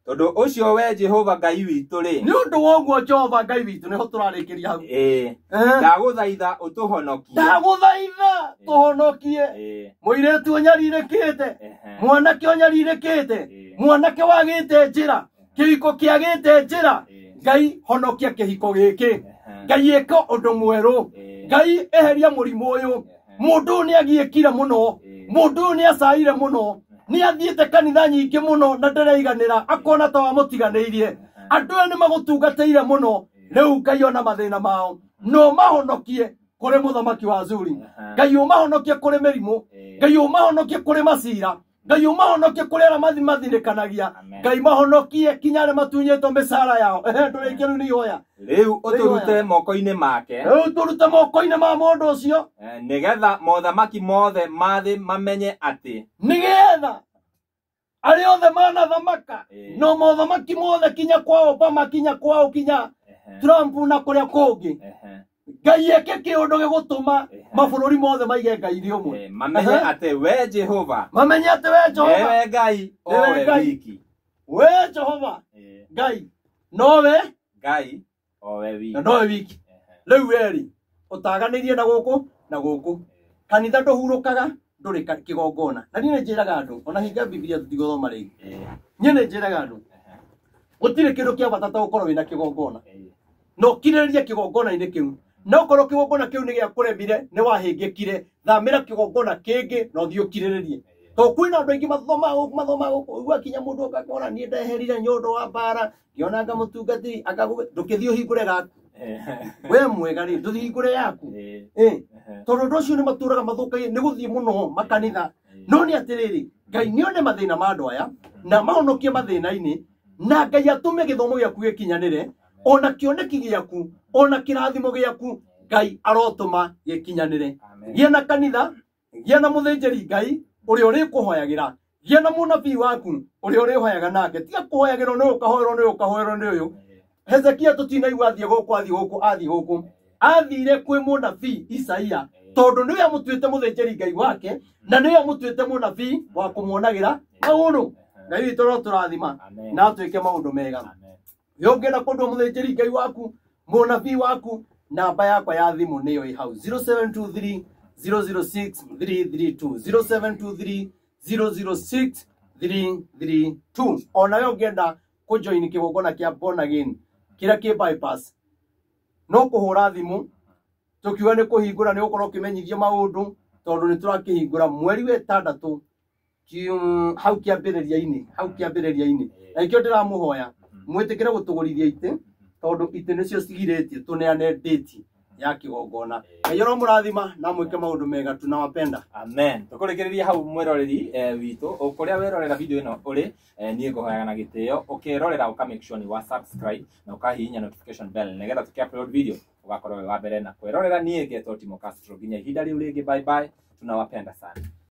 tondũ ũcio we Jehova Ngai witũ rĩ nĩ ũndũ wa ũguo Jehova Ngai witũ nĩho tũrarĩkĩria hau ndagũthaitha ũtũhonokie ndagũthaitha tũhonokie mũirĩtu ũnyarirĩkĩte mwanake ũnyarirĩkĩte mwanake wagĩte njĩra kĩhiko kĩagĩte njĩra Ngai honokia kĩhiko gĩkĩ Ngai ĩka ũndũ mwerũ Ngai eheria mũrimũ ũyũ mũndũ nĩ agiĩkire mũno mũndũ nĩ acaire mũno ni athiĩte kanitha nyingĩ mũno na ndaraiganĩra akona ta wamũtiganĩirie andũ nĩ magũtungatĩire mũno rĩu Ngai ona mathĩna mao no mahonokie kũrĩ mũthamaki wa Zuri Ngai ũmahonokie kũrĩ mĩrimũ Ngai ũmahonokie kũrĩ macira Ngai ũmahonokie kũrĩ arĩa mathirĩkanagia Ngai mahonokie kinya arĩa matunyĩtwo mĩcara yao ndũrĩkĩru nĩ ihoya rĩu ũtũrute moko-inĩ make rĩu tũrute moko-inĩ ma mũndũ ũcio nĩgetha mothamaki mothe mathĩ mamenye atĩ nĩgetha arĩa othe manathamaka no mothamaki mothe kinya kwa Obama kinya kwao kinya Trump na kũrĩa kũngĩ Ngai eke kĩũndũ gĩgũtũma mabũrũri mothe maige Ngai nĩ ũmwe mamenye atĩ we Jehova mamenye atĩ we Jehova ewe Ngai owe wiki we Jehova Ngai nowe Ngai owe wiki na nowe wiki rĩu weri ũtaganĩrie na gũkũ kanitha ndũhurũkaga ndũrĩ kĩgongona na niĩ njĩraga andũ ona hinga Biblia tũtigũthoma rĩngĩ niĩ nĩ njĩraga andũ gũtirĩ kĩndũ kĩa bata ta gũkorwo wĩna kĩgongona no kirĩrĩria kĩgongona-inĩ kĩu no korwo kĩgongona kĩu nĩ gĩa kũremire nĩ wahĩngĩkire thamĩra kĩgongona kĩngĩ no thiĩ ũkirĩrĩrie to kwĩna andũ aingĩ mathomaga gũkũ kinya mũndũ akakora niĩ ndeherire nyũndũ wa mbara ngĩonanga mũtungatĩri ndũkĩthiĩ ũhingũre gaku we mwega rĩ ndũthingũre yaku tondũ ũndũ ũcio nĩ matũraga mathũkagie nĩ gũthiĩ mũno makanitha no nĩ atĩrĩrĩ Ngai nĩone mathĩna ma andũ aya na mahonokie mathĩna-inĩ na Ngai atũme gĩthomo gĩaku gĩkinyanĩre ona kĩoneki gĩaku ona kĩrathimo gĩaku Ngai arotũma gĩkinyanĩre gĩa na kanitha gĩa na mũthĩnjĩri Ngai ũrĩa ũrĩkũhoyagĩra gĩa na mũnabii waku ũrĩa ũrĩhoyaga nake tiga kũhoyagĩrwo nĩ ũkahoerwo nĩ ũyũ Hezekia tũtinaigua athiĩ gũkũ athire kwĩ mũnabii Isaia tondũ nĩwe amũtuĩte mũthĩnjĩri Ngai wake na nĩwe amũtuĩte mũnabii wa kũmuonagĩra maũndũ Ngai witũ no tũrathima na atuĩke maũndũ mega yongera kũndũ mũthĩnjĩri Ngai waku mũnabii waku namba yakwa ya thimũ nĩyo ĩ hau 0723 006 332 0723 006 332 ona yo ngenda kũjoin kĩgongona kĩa Born Again kĩrĩa kĩ bypass no kũhũra thimũ tũkiuga nĩ kũhingũra nĩ gũkorwo ũkĩmenyithio maũndũ tondũ nĩ tũrakĩhingũra mweri wa 6 hau kĩambĩrĩria-inĩ na ikĩo ndĩramũhoya mwĩtĩkĩre gũtũgũrithia itĩ tondũ itĩ nĩcio cigirĩtie tũneane date ya kĩgongona Ngai mũrathima na mwĩke maũndũ mega tunawapenda amen tũkũrĩkĩrĩria hau mwĩroreri witũ ũkũrĩa werorera video ĩno ũrĩ niĩ ngũhoyaga na gĩtĩo ũkĩrorera ũka make sure nĩ wa subscribe na ũkahihinya notification bell nĩgetha tũkĩ-upload video ũgakorwo wa mbere na kwĩrorera niĩ ngetwo Timo Castro nginya ihinda rĩu rĩngĩ bye bye tunawapenda sana